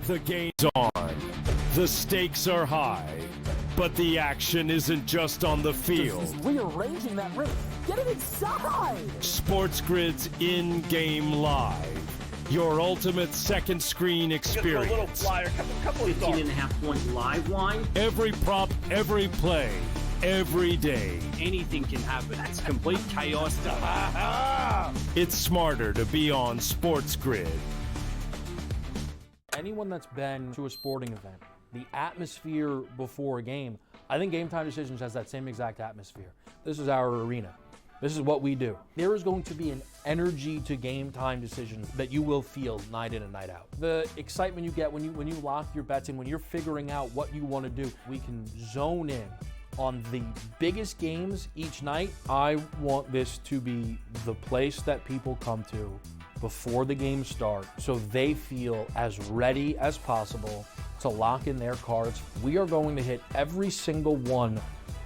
The game's on. The stakes are high. But the action isn't just on the field. He's rearranging that rim. Get it inside! SportsGrid's in-game live. Your ultimate second screen experience. A little flyer, couple of 15.5-point live line. Every prop, every play, every day. Anything can happen. It's complete chaos. It's smarter to be on SportsGrid. Anyone that's been to a sporting event, the atmosphere before a game, I think Game Time Decisions has that same exact atmosphere. This is our arena. This is what we do. There is going to be an energy to Game Time Decisions that you will feel night in and night out. The excitement you get when you lock your bets in, when you're figuring out what you want to do, we can zone in on the biggest games each night. I want this to be the place that people come to before the games start so they feel as ready as possible to lock in their cards. We are going to hit every single one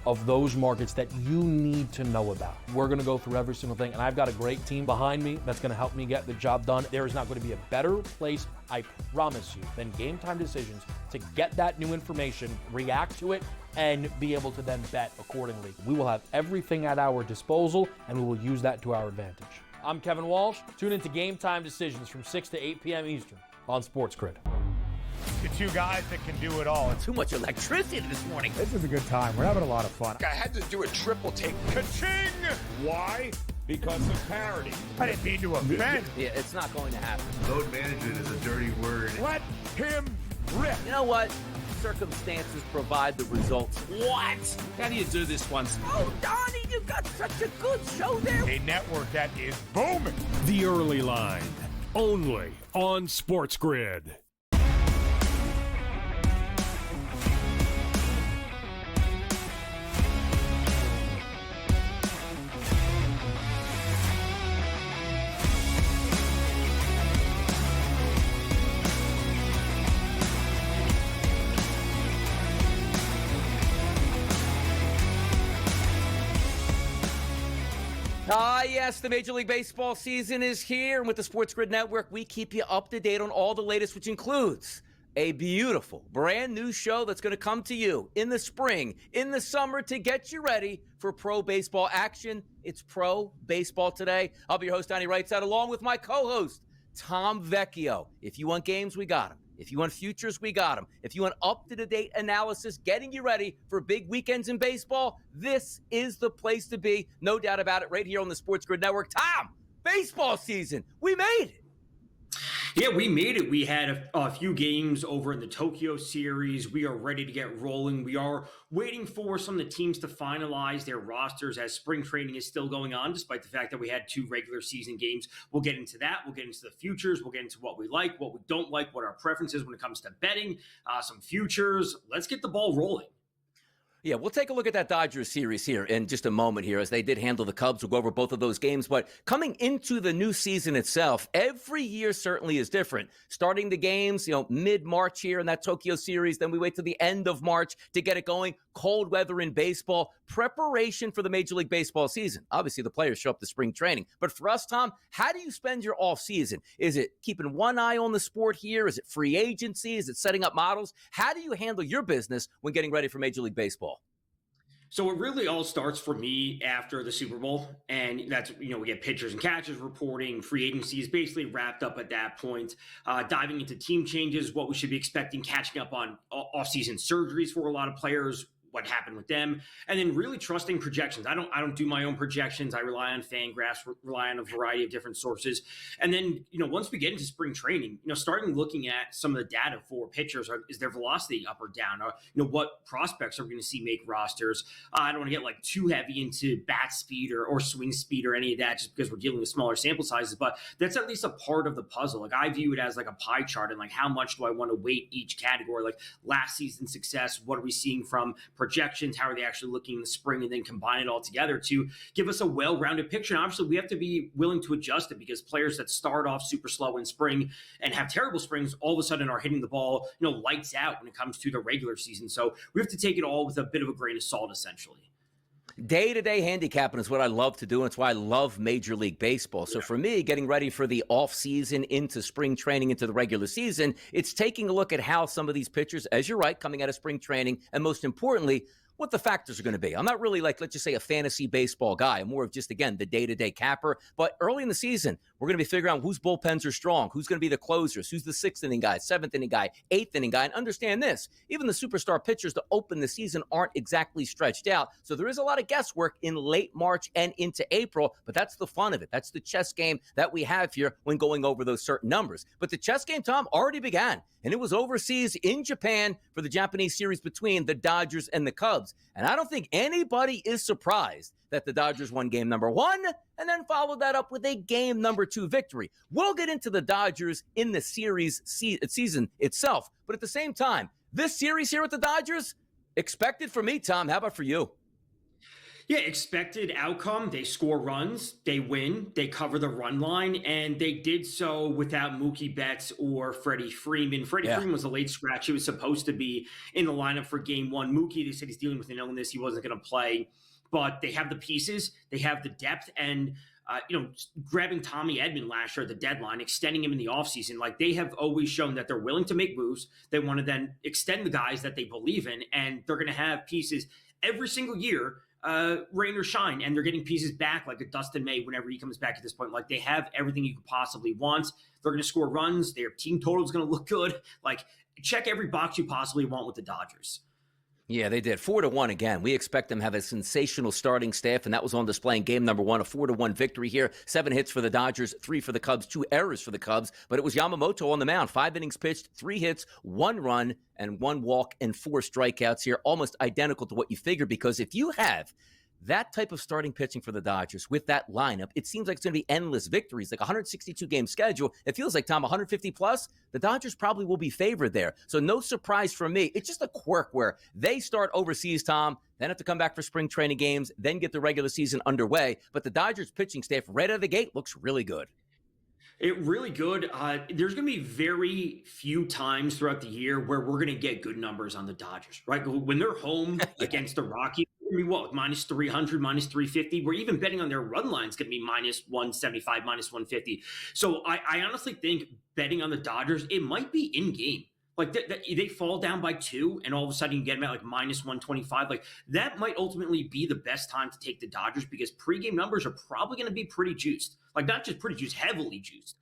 of those markets that you need to know about. We're going to go through every single thing, and I've got a great team behind me that's going to help me get the job done. There is not going to be a better place, I promise you, than Game Time Decisions to get that new information, react to it, and be able to then bet accordingly. We will have everything at our disposal, and we will use that to our advantage. I'm Kevin Walsh. Tune into Game Time Decisions from 6 to 8 p.m. Eastern on SportsGrid. The two guys that can do it all. Too much electricity this morning. This is a good time. We're having a lot of fun. I had to do a triple take. Ka-ching! Why? Because of parity. I didn't mean to offend. Yeah, it's not going to happen. Load management is a dirty word. Let him rip. You know what? Circumstances provide the results. What? How do you do this once? Oh, Donnie, you got such a good show there. A network that is booming. The Early Line, only on SportsGrid. Ah, yes, the Major League Baseball season is here. And with the SportsGrid Network, we keep you up to date on all the latest, which includes a beautiful, brand new show that's going to come to you in the spring, in the summer, to get you ready for pro baseball action. It's Pro Baseball Today. I'll be your host, Donnie Rightside, along with my co-host, Tom Vecchio. If you want games, we got them. If you want futures, we got them. If you want up-to-the-date analysis, getting you ready for big weekends in baseball, this is the place to be. No doubt about it, right here on the SportsGrid Network. Tom, baseball season, we made it. Yeah, we made it. We had a few games over in the Tokyo series. We are ready to get rolling. We are waiting for some of the teams to finalize their rosters as spring training is still going on, despite the fact that we had 2 regular season games. We'll get into that. We'll get into the futures. We'll get into what we like, what we don't like, what our preferences when it comes to betting, some futures. Let's get the ball rolling. Yeah, we'll take a look at that Dodgers series here in just a moment here as they did handle the Cubs. We'll go over both of those games. But coming into the new season itself, every year certainly is different. Starting the games, mid-March here in that Tokyo series. Then we wait till the end of March to get it going. Cold weather in baseball. Preparation for the Major League Baseball season. Obviously, the players show up to spring training. But for us, Tom, how do you spend your off season? Is it keeping one eye on the sport here? Is it free agency? Is it setting up models? How do you handle your business when getting ready for Major League Baseball? So it really all starts for me after the Super Bowl. And that's, we get pitchers and catchers reporting. Free agency is basically wrapped up at that point. Diving into team changes, what we should be expecting, catching up on off-season surgeries for a lot of players, what happened with them, and then really trusting projections. I don't do my own projections. I rely on FanGraphs, rely on a variety of different sources. And then, once we get into spring training, starting looking at some of the data for pitchers, is their velocity up or down? Or, what prospects are we going to see make rosters? I don't want to get too heavy into bat speed or swing speed or any of that just because we're dealing with smaller sample sizes, but that's at least a part of the puzzle. I view it as a pie chart and how much do I want to weight each category? Last season's success, what are we seeing from projections, how are they actually looking in the spring, and then combine it all together to give us a well-rounded picture. And obviously we have to be willing to adjust it because players that start off super slow in spring and have terrible springs all of a sudden are hitting the ball, lights out when it comes to the regular season. So we have to take it all with a bit of a grain of salt, essentially. Day-to-day handicapping is what I love to do, and it's why I love Major League Baseball. So for me, getting ready for the off-season, into spring training, into the regular season, it's taking a look at how some of these pitchers, as you're right, coming out of spring training, and most importantly, what the factors are going to be. I'm not really like, let's just say, a fantasy baseball guy. I'm more of just, again, the day-to-day capper. But early in the season, we're going to be figuring out whose bullpens are strong, who's going to be the closers, who's the 6th inning guy, 7th inning guy, 8th inning guy. And understand this, even the superstar pitchers to open the season aren't exactly stretched out. So there is a lot of guesswork in late March and into April, but that's the fun of it. That's the chess game that we have here when going over those certain numbers. But the chess game, Tom, already began, and it was overseas in Japan for the Japanese series between the Dodgers and the Cubs. And I don't think anybody is surprised that the Dodgers won game number 1 and then followed that up with a game number 2 victory. We'll get into the Dodgers in the series season itself. But at the same time, this series here with the Dodgers, expected for me, Tom. How about for you? Yeah, expected outcome. They score runs, they win, they cover the run line, and they did so without Mookie Betts or Freddie Freeman. Freddie Freeman was a late scratch. He was supposed to be in the lineup for game 1. Mookie, they said he's dealing with an illness. He wasn't going to play, but they have the pieces, they have the depth, and grabbing Tommy Edman last year at the deadline, extending him in the offseason, like they have always shown that they're willing to make moves. They want to then extend the guys that they believe in, and they're going to have pieces every single year, rain or shine, and they're getting pieces back like a Dustin May whenever he comes back at this point. Like they have everything you could possibly want. They're going to score runs. Their team total is going to look good. Like check every box you possibly want with the Dodgers. Yeah, they did. 4-1 again. We expect them to have a sensational starting staff, and that was on display in game number 1, a 4-1 victory here. 7 hits for the Dodgers, 3 for the Cubs, 2 errors for the Cubs, but it was Yamamoto on the mound. 5 innings pitched, 3 hits, 1 run, and 1 walk, and 4 strikeouts here, almost identical to what you figured, because if you have that type of starting pitching for the Dodgers with that lineup, it seems like it's going to be endless victories, like a 162-game schedule. It feels like, Tom, 150 plus, the Dodgers probably will be favored there. So no surprise from me. It's just a quirk where they start overseas, Tom, then have to come back for spring training games, then get the regular season underway. But the Dodgers pitching staff right out of the gate looks really good. Really good. There's going to be very few times throughout the year where we're going to get good numbers on the Dodgers, right? When they're home against the Rockies, what, minus 300, minus 350? We're even betting on their run line is going to be minus 175, minus 150. So I honestly think betting on the Dodgers, it might be in game. Like they fall down by 2 and all of a sudden you get them at like minus 125. Like that might ultimately be the best time to take the Dodgers because pregame numbers are probably going to be pretty juiced. Like not just pretty juiced, heavily juiced.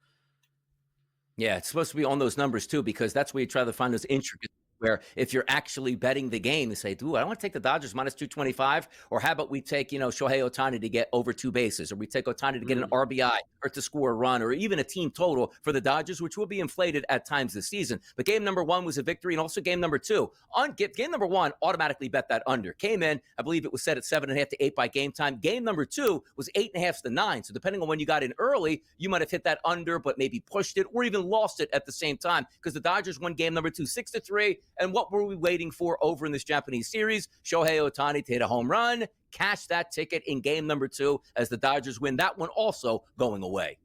Yeah, it's supposed to be on those numbers too, because that's where you try to find those intricacies. Where if you're actually betting the game, you say, dude, I don't want to take the Dodgers minus 225, or how about we take, Shohei Ohtani to get over 2 bases, or we take Ohtani to get an RBI or to score a run, or even a team total for the Dodgers, which will be inflated at times this season. But game number 1 was a victory, and also game number 2. Game number 1, automatically bet that under. Came in, I believe it was set at 7.5 to 8 by game time. Game number 2 was 8.5 to 9. So depending on when you got in early, you might have hit that under, but maybe pushed it or even lost it at the same time, because the Dodgers won game number 2 6-3. And what were we waiting for over in this Japanese series? Shohei Ohtani to hit a home run, cash that ticket in game number 2 as the Dodgers win that one, also going away.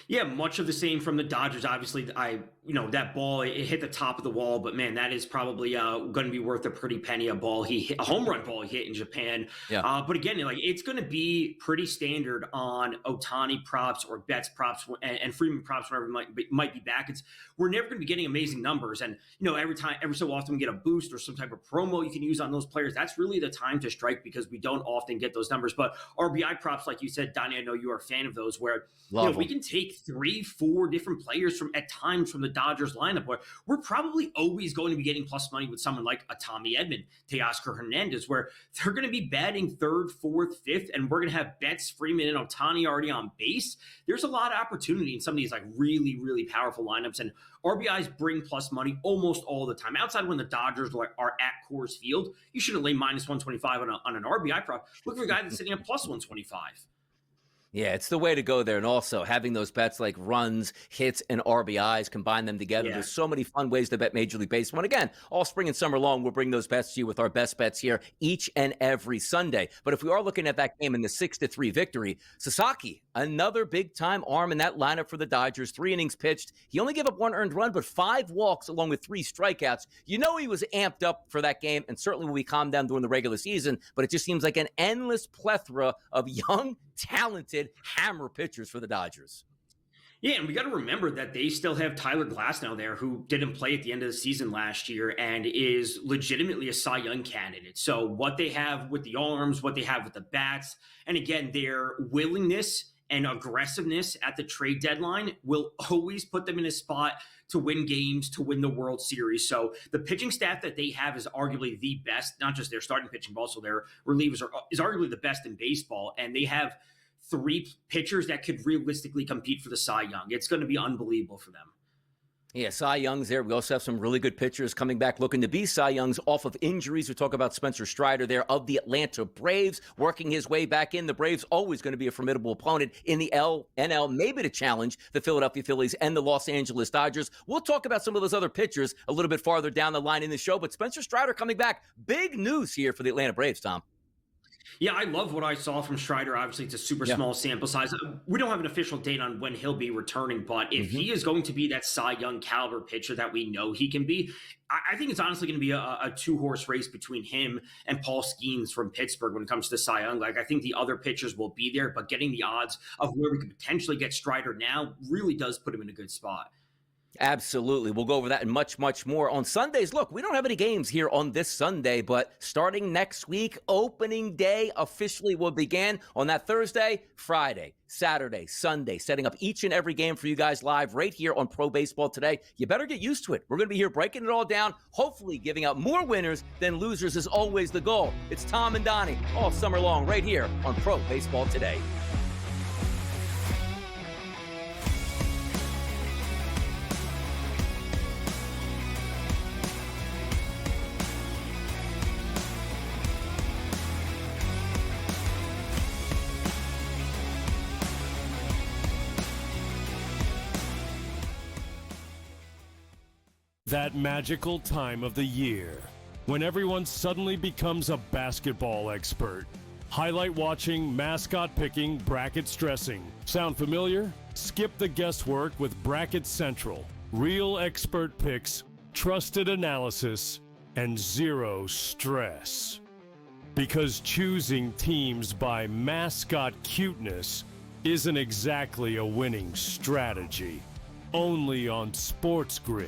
Yeah, much of the same from the Dodgers. Obviously, that ball, it hit the top of the wall, but man, that is probably going to be worth a pretty penny. A home run ball he hit in Japan. Yeah. But again, like it's going to be pretty standard on Ohtani props or Betts props and Freeman props whenever might be back. We're never going to be getting amazing numbers, and every so often we get a boost or some type of promo you can use on those players. That's really the time to strike because we don't often get those numbers. But RBI props, like you said, Donnie, I know you are a fan of those, where we can take 3-4 different players at times from the Dodgers lineup where we're probably always going to be getting plus money with someone like a Tommy Edman, Teoscar Hernandez, where they're going to be batting 3rd, 4th, 5th, and we're going to have Betts, Freeman, and Ohtani already on base. There's a lot of opportunity in some of these like really, really powerful lineups, and RBIs bring plus money almost all the time. Outside when the Dodgers are at Coors Field, you shouldn't lay minus 125 on an RBI prop. Look for a guy that's sitting at plus 125. Yeah, it's the way to go there. And also having those bets like runs, hits, and RBIs, combine them together. Yeah. There's so many fun ways to bet Major League Baseball. And again, all spring and summer long, we'll bring those bets to you with our best bets here each and every Sunday. But if we are looking at that game in the 6-3 victory, Sasaki, another big-time arm in that lineup for the Dodgers. 3 innings pitched. He only gave up 1 earned run, but 5 walks along with 3 strikeouts. You know he was amped up for that game and certainly will be calmed down during the regular season. But it just seems like an endless plethora of young, talented hammer pitchers for the Dodgers. Yeah, and we got to remember that they still have Tyler Glasnow there, who didn't play at the end of the season last year and is legitimately a Cy Young candidate. So what they have with the arms, what they have with the bats, and again, their willingness and aggressiveness at the trade deadline will always put them in a spot to win games, to win the World Series. So the pitching staff that they have is arguably the best, not just their starting pitching, but also their relievers is arguably the best in baseball. And they have 3 pitchers that could realistically compete for the Cy Young. It's going to be unbelievable for them. Yeah, Cy Young's there. We also have some really good pitchers coming back looking to be Cy Youngs off of injuries. We talk about Spencer Strider there of the Atlanta Braves, working his way back in. The Braves always going to be a formidable opponent in the NL, maybe to challenge the Philadelphia Phillies and the Los Angeles Dodgers. We'll talk about some of those other pitchers a little bit farther down the line in the show, but Spencer Strider coming back. Big news here for the Atlanta Braves, Tom. Yeah, I love what I saw from Strider. Obviously, it's a super small sample size. We don't have an official date on when he'll be returning, but if he is going to be that Cy Young caliber pitcher that we know he can be, I think it's honestly going to be a 2-horse race between him and Paul Skeens from Pittsburgh when it comes to Cy Young. Like, I think the other pitchers will be there, but getting the odds of where we could potentially get Strider now really does put him in a good spot. Absolutely. We'll go over that and much, much more on Sundays. Look, we don't have any games here on this Sunday, but starting next week, opening day officially will begin on that Thursday, Friday, Saturday, Sunday, setting up each and every game for you guys live right here on Pro Baseball Today. You better get used to it. We're going to be here breaking it all down, hopefully giving out more winners than losers is always the goal. It's Tom and Donnie all summer long right here on Pro Baseball Today. That magical time of the year when everyone suddenly becomes a basketball expert. Highlight watching, mascot picking, bracket stressing. Sound familiar? Skip the guesswork with Bracket Central. Real expert picks, trusted analysis, and zero stress. Because choosing teams by mascot cuteness isn't exactly a winning strategy. Only on SportsGrid.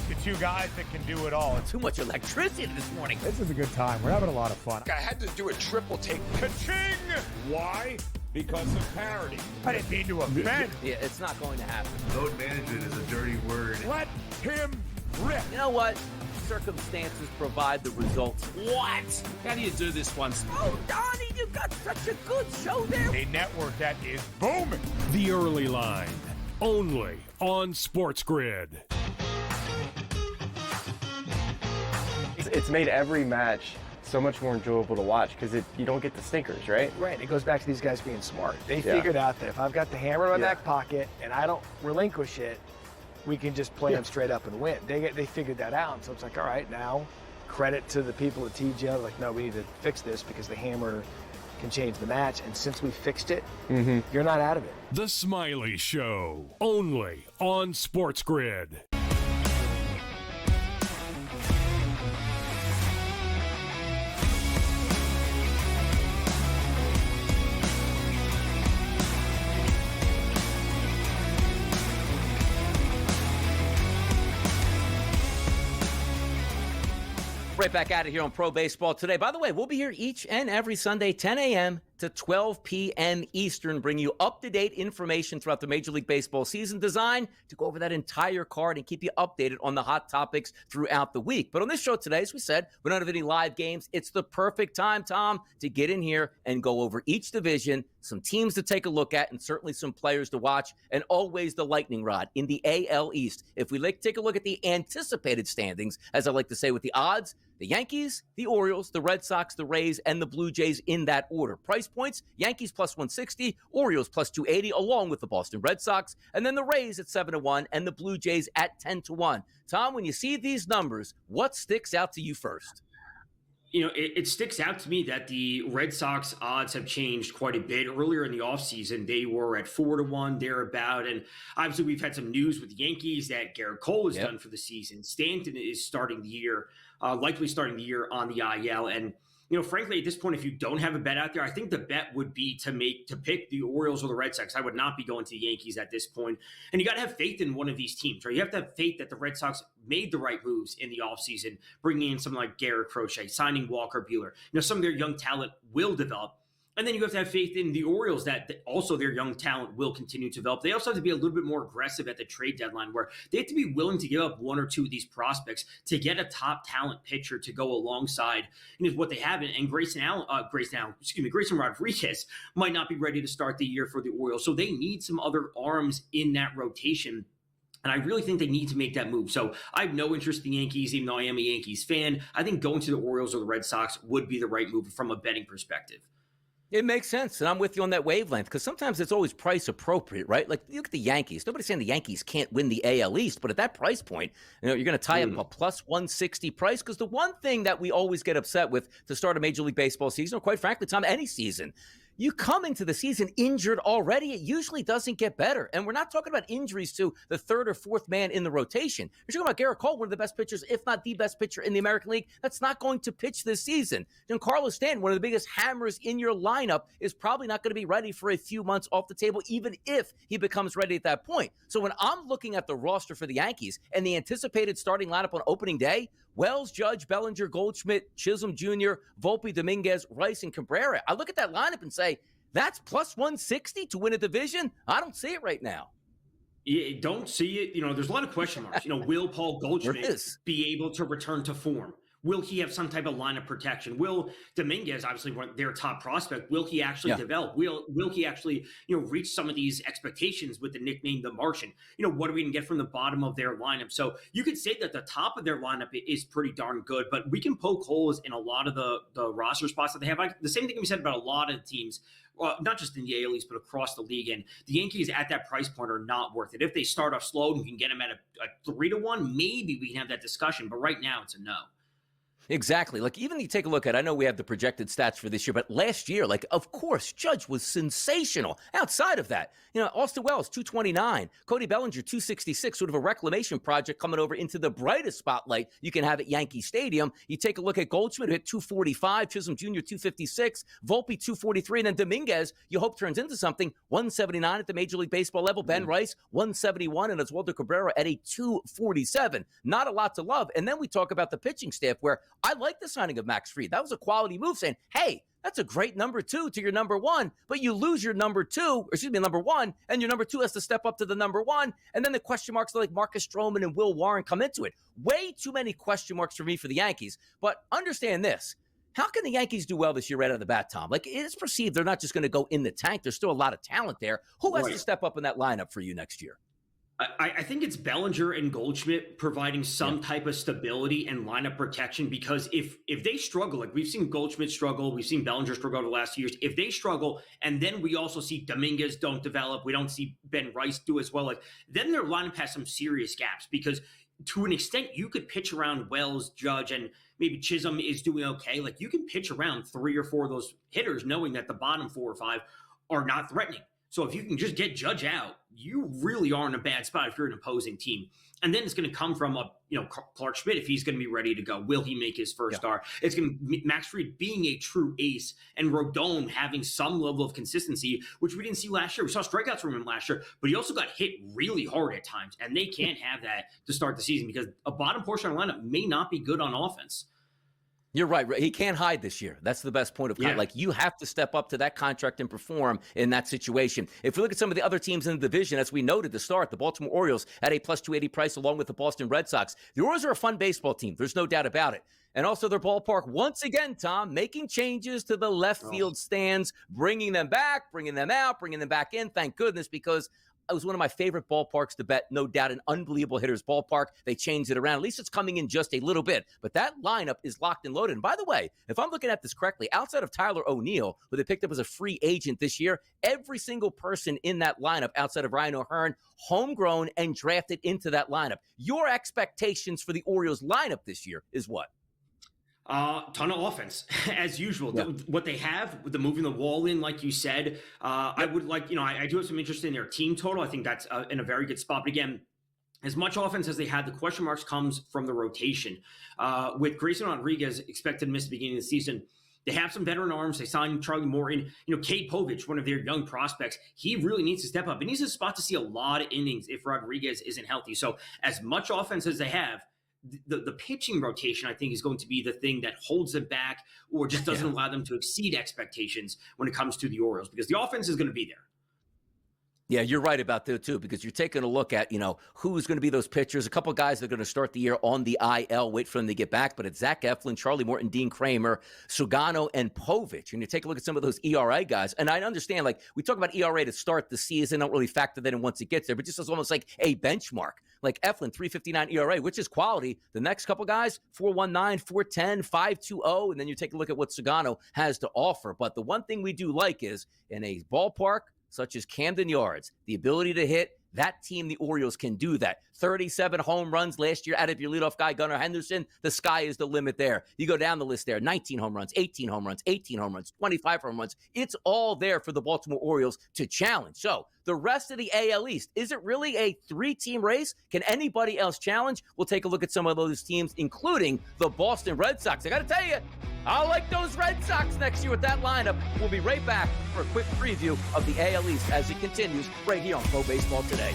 The 2 guys that can do it all. Too much electricity this morning. This is a good time. We're having a lot of fun. I had to do a triple take. Ka-ching! Why? Because of parity. I didn't mean to offend. Yeah, it's not going to happen. Load management is a dirty word. Let him rip. You know what? Circumstances provide the results. What? How do you do this one? Oh, Donnie, you've got such a good show there. A network that is booming. The Early Line, only on SportsGrid. It's made every match so much more enjoyable to watch because you don't get the stinkers, right? Right. It goes back to these guys being smart. They figured out that if I've got the hammer in my back pocket and I don't relinquish it, we can just play them straight up and win. They figured that out. So it's like, all right, now credit to the people at TGL. Like, no, we need to fix this because the hammer can change the match. And since we fixed it, you're not out of it. The Smiley Show, only on SportsGrid. Right back at it here on Pro Baseball Today. By the way, we'll be here each and every Sunday, 10 a.m., to 12 p.m. Eastern, bring you up-to-date information throughout the Major League Baseball season, designed to go over that entire card and keep you updated on the hot topics throughout the week. But on this show today, as we said, we don't have any live games. It's the perfect time, Tom, to get in here and go over each division, some teams to take a look at, and certainly some players to watch, and always the lightning rod in the AL East. If we take a look at the anticipated standings, as I like to say with the odds, the Yankees, the Orioles, the Red Sox, the Rays, and the Blue Jays in that order. Price points, Yankees plus 160, Orioles plus 280, along with the Boston Red Sox, and then the Rays at 7-1 and the Blue Jays at 10-1. Tom, when you see these numbers, what sticks out to you first? It sticks out to me that the Red Sox odds have changed quite a bit. Earlier in the offseason, they were at 4-1, thereabout. And obviously, we've had some news with the Yankees that Garrett Cole is done for the season. Stanton is starting the year, likely starting the year on the IL. And, frankly, at this point, if you don't have a bet out there, I think the bet would be to pick the Orioles or the Red Sox. I would not be going to the Yankees at this point. And you got to have faith in one of these teams, right? You have to have faith that the Red Sox made the right moves in the offseason, bringing in someone like Garrett Crochet, signing Walker Buehler. Some of their young talent will develop. And then you have to have faith in the Orioles that also their young talent will continue to develop. They also have to be a little bit more aggressive at the trade deadline, where they have to be willing to give up one or two of these prospects to get a top talent pitcher to go alongside what they have. And Grayson Rodriguez might not be ready to start the year for the Orioles. So they need some other arms in that rotation. And I really think they need to make that move. So I have no interest in the Yankees, even though I am a Yankees fan. I think going to the Orioles or the Red Sox would be the right move from a betting perspective. It makes sense, and I'm with you on that wavelength, because sometimes it's always price appropriate, right? Like, look at the Yankees. Nobody's saying the Yankees can't win the AL East, but at that price point, you're going to tie up a plus 160 price, because the one thing that we always get upset with to start a Major League Baseball season, or quite frankly, Tom, any season, you come into the season injured already, it usually doesn't get better. And we're not talking about injuries to the third or fourth man in the rotation. You're talking about Garrett Cole, one of the best pitchers, if not the best pitcher in the American League, that's not going to pitch this season. Giancarlo Stanton, one of the biggest hammers in your lineup, is probably not going to be ready for a few months off the table, even if he becomes ready at that point. So when I'm looking at the roster for the Yankees and the anticipated starting lineup on opening day, Wells, Judge, Bellinger, Goldschmidt, Chisholm Jr., Volpe, Dominguez, Rice, and Cabrera. I look at that lineup and say, that's plus 160 to win a division? I don't see it right now. You don't see it. There's a lot of question marks. Will Paul Goldschmidt be able to return to form? Will he have some type of line of protection? Will Dominguez, obviously their top prospect, will he actually develop? Will he actually, reach some of these expectations with the nickname The Martian? What are we going to get from the bottom of their lineup? So you could say that the top of their lineup is pretty darn good, but we can poke holes in a lot of the roster spots that they have. The same thing can be said about a lot of teams. Not just in the AL East, but across the league. And the Yankees at that price point are not worth it. If they start off slow and you can get them at a 3-1, maybe we can have that discussion. But right now, it's a no. Exactly. Like, even you take a look at, I know we have the projected stats for this year, but last year, of course, Judge was sensational. Outside of that, Austin Wells, 229, Cody Bellinger, 266, sort of a reclamation project coming over into the brightest spotlight you can have at Yankee Stadium. You take a look at Goldschmidt, who hit 245, Chisholm Jr., 256, Volpe, 243, and then Dominguez, you hope turns into something, 179 at the Major League Baseball level, Ben Rice, 171, and Oswaldo Cabrera at a 247. Not a lot to love. And then we talk about the pitching staff, where I like the signing of Max Fried. That was a quality move, saying, hey, that's a great number two to your number one, but you lose your number one, and your number two has to step up to the number one. And then the question marks like Marcus Stroman and Will Warren come into it. Way too many question marks for me for the Yankees. But understand this. How can the Yankees do well this year right out of the bat, Tom? Like, it's perceived they're not just going to go in the tank. There's still a lot of talent there. Who has to step up in that lineup for you next year? I think it's Bellinger and Goldschmidt providing some type of stability and lineup protection, because if they struggle, like we've seen Goldschmidt struggle, we've seen Bellinger struggle over the last few years, if they struggle and then we also see Dominguez don't develop, we don't see Ben Rice do as well, then their lineup has some serious gaps, because to an extent you could pitch around Wells, Judge, and maybe Chisholm is doing okay. Like, you can pitch around 3 or 4 of those hitters knowing that the bottom 4 or 5 are not threatening. So if you can just get Judge out, you really are in a bad spot if you're an opposing team. And then it's going to come from Clark Schmidt, if he's going to be ready to go. Will he make his first start? It's going to be Max Fried being a true ace, and Rodon having some level of consistency, which we didn't see last year. We saw strikeouts from him last year, but he also got hit really hard at times, and they can't have that to start the season, because a bottom portion of the lineup may not be good on offense. You're right. He can't hide this year. That's the best point of like you have to step up to that contract and perform in that situation. If you look at some of the other teams in the division, as we noted to start, the Baltimore Orioles at a plus 280 price along with the Boston Red Sox. The Orioles are a fun baseball team. There's no doubt about it. And also their ballpark, once again, Tom, making changes to the left field stands, bringing them back, bringing them out, bringing them back in. Thank goodness, because it was one of my favorite ballparks to bet. No doubt an unbelievable hitter's ballpark. They changed it around. At least it's coming in just a little bit. But that lineup is locked and loaded. And by the way, if I'm looking at this correctly, outside of Tyler O'Neill, who they picked up as a free agent this year, every single person in that lineup outside of Ryan O'Hearn, homegrown and drafted into that lineup. Your expectations for the Orioles lineup this year is what? Ton of offense, as usual. Yeah. What they have with the moving the wall in, like you said, I would like, I do have some interest in their team total. I think that's in a very good spot. But again, as much offense as they had, the question marks comes from the rotation. With Grayson Rodriguez expected to miss the beginning of the season, they have some veteran arms. They signed Charlie Morton, Cade Povich, one of their young prospects. He really needs to step up. He needs a spot to see a lot of innings if Rodriguez isn't healthy. So as much offense as they have, the pitching rotation, I think, is going to be the thing that holds them back or just doesn't allow them to exceed expectations when it comes to the Orioles, because the offense is going to be there. Yeah, you're right about that, too, because you're taking a look at, who's going to be those pitchers. A couple of guys that are going to start the year on the IL, wait for them to get back. But it's Zach Eflin, Charlie Morton, Dean Kramer, Sugano, and Povich. And you take a look at some of those ERA guys. And I understand, we talk about ERA to start the season. Don't really factor that in once it gets there. But just as almost like a benchmark. Like Eflin, 3.59 ERA, which is quality. The next couple guys, 4.19, 4.10, 5.20. And then you take a look at what Sugano has to offer. But the one thing we do like is in a ballpark such as Camden Yards, the ability to hit, that team, the Orioles, can do that. 37 home runs last year out of your leadoff guy, Gunnar Henderson. The sky is the limit there. You go down the list there, 19 home runs, 18 home runs, 18 home runs, 25 home runs. It's all there for the Baltimore Orioles to challenge. So the rest of the AL East, is it really a three-team race? Can anybody else challenge? We'll take a look at some of those teams, including the Boston Red Sox. I got to tell you, I like those Red Sox next year with that lineup. We'll be right back for a quick preview of the AL East as it continues right here on Pro Baseball Today.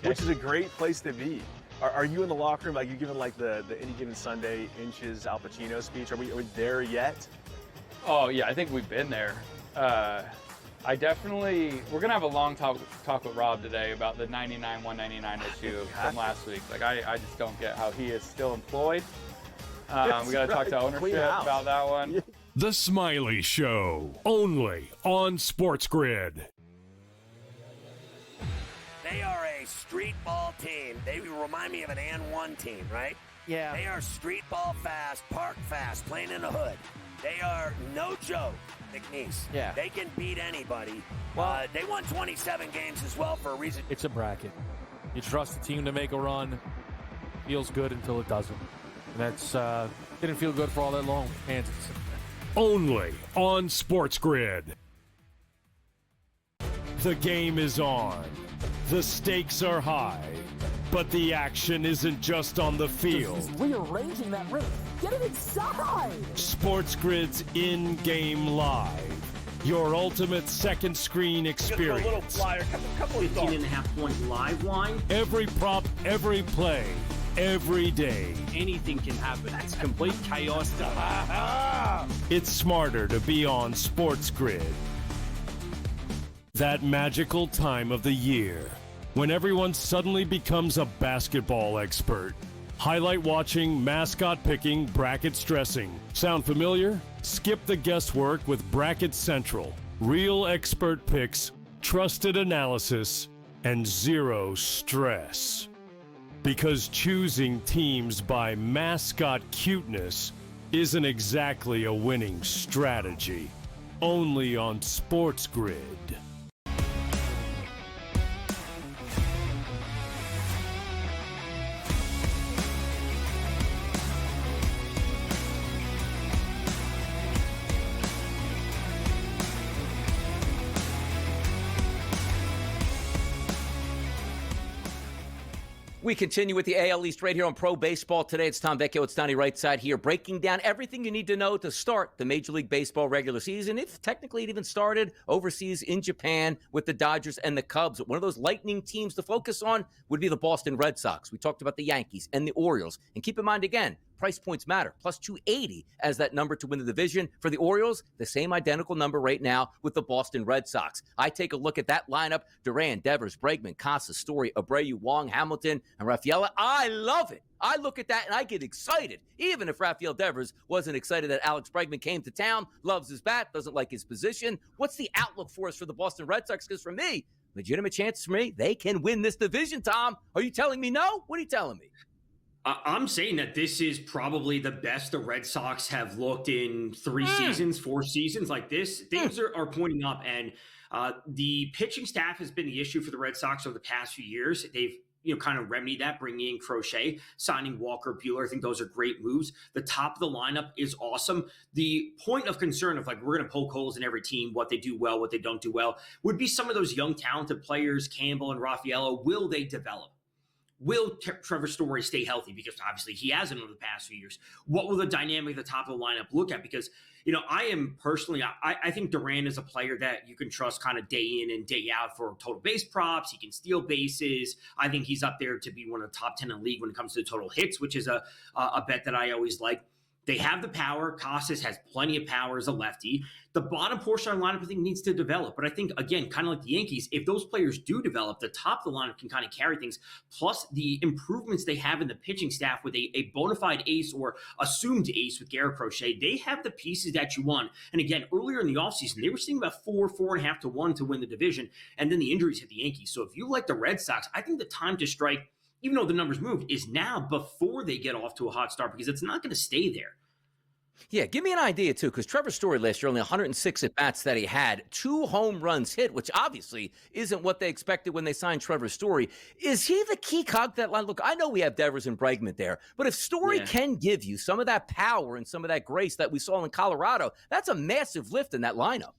Which is a great place to be. Are you in the locker room? Like, you giving like the Any Given Sunday Inches Al Pacino speech? Are we there yet? Oh yeah, I think we've been there. We're gonna have a long talk with Rob today about the 99-199 issue from last week. Like, I just don't get how he is still employed. We gotta talk to ownership about that one. The Smiley Show, only on SportsGrid. They are a street ball team. They remind me of an and one team, right? Yeah. They are street ball fast, park fast, playing in the hood. They are no joke, McNeese. Yeah. They can beat anybody. Well, they won 27 games as well for a reason. It's a bracket. You trust the team to make a run. Feels good until it doesn't. And that's didn't feel good for all that long. Kansas. Only on SportsGrid. The game is on. The stakes are high, but the action isn't just on the field. He's rearranging that ring. Get it inside! SportsGrid's in-game live. Your ultimate second screen experience. A little flyer, couple of 18.5 point live line. Every prop, every play, every day. Anything can happen. That's complete chaos. It's smarter to be on SportsGrid. That magical time of the year when everyone suddenly becomes a basketball expert. Highlight watching, mascot picking, bracket stressing. Sound familiar? Skip the guesswork with Bracket Central. Real expert picks, trusted analysis, and zero stress. Because choosing teams by mascot cuteness isn't exactly a winning strategy. Only on SportsGrid. We continue with the AL East right here on Pro Baseball today. It's Tom Vecchio, it's Donnie Rightside here, breaking down everything you need to know to start the Major League Baseball regular season. If technically it even started overseas in Japan with the Dodgers and the Cubs. One of those lightning teams to focus on would be the Boston Red Sox. We talked about the Yankees and the Orioles. And keep in mind, again, price points matter. Plus 280 as that number to win the division. For the Orioles, the same identical number right now with the Boston Red Sox. I take a look at that lineup. Duran, Devers, Bregman, Casas, Story, Abreu, Wong, Hamilton, and Rafaela. I love it. I look at that and I get excited. Even if Rafael Devers wasn't excited that Alex Bregman came to town, loves his bat, doesn't like his position. What's the outlook for us for the Boston Red Sox? Because for me, legitimate chance for me, they can win this division, Tom. Are you telling me no? What are you telling me? I'm saying that this is probably the best the Red Sox have looked in 4 seasons like this. Things are pointing up, and the pitching staff has been the issue for the Red Sox over the past few years. They've kind of remedied that, bringing in Crochet, signing Walker Buehler. I think those are great moves. The top of the lineup is awesome. The point of concern of we're going to poke holes in every team, what they do well, what they don't do well, would be some of those young, talented players, Campbell and Raffaello. Will they develop? Will Trevor Story stay healthy? Because obviously he hasn't over the past few years. What will the dynamic at the top of the lineup look at? Because, I am personally, I think Duran is a player that you can trust kind of day in and day out for total base props. He can steal bases. I think he's up there to be one of the top 10 in the league when it comes to total hits, which is a bet that I always like. They have the power. Casas has plenty of power as a lefty. The bottom portion of the lineup, I think, needs to develop. But I think, again, kind of like the Yankees, if those players do develop, the top of the lineup can kind of carry things. Plus, the improvements they have in the pitching staff with a bona fide ace or assumed ace with Garrett Crochet, they have the pieces that you want. And again, earlier in the offseason, they were seeing about 4.5 to 1 to win the division. And then the injuries hit the Yankees. So if you like the Red Sox, I think the time to strike, even though the numbers moved, is now before they get off to a hot start, because it's not going to stay there. Yeah, give me an idea, too, because Trevor Story last year, only 106 at-bats that he had, 2 home runs hit, which obviously isn't what they expected when they signed Trevor Story. Is he the key cog to that line? Look, I know we have Devers and Bregman there, but if Story can give you some of that power and some of that grace that we saw in Colorado, that's a massive lift in that lineup.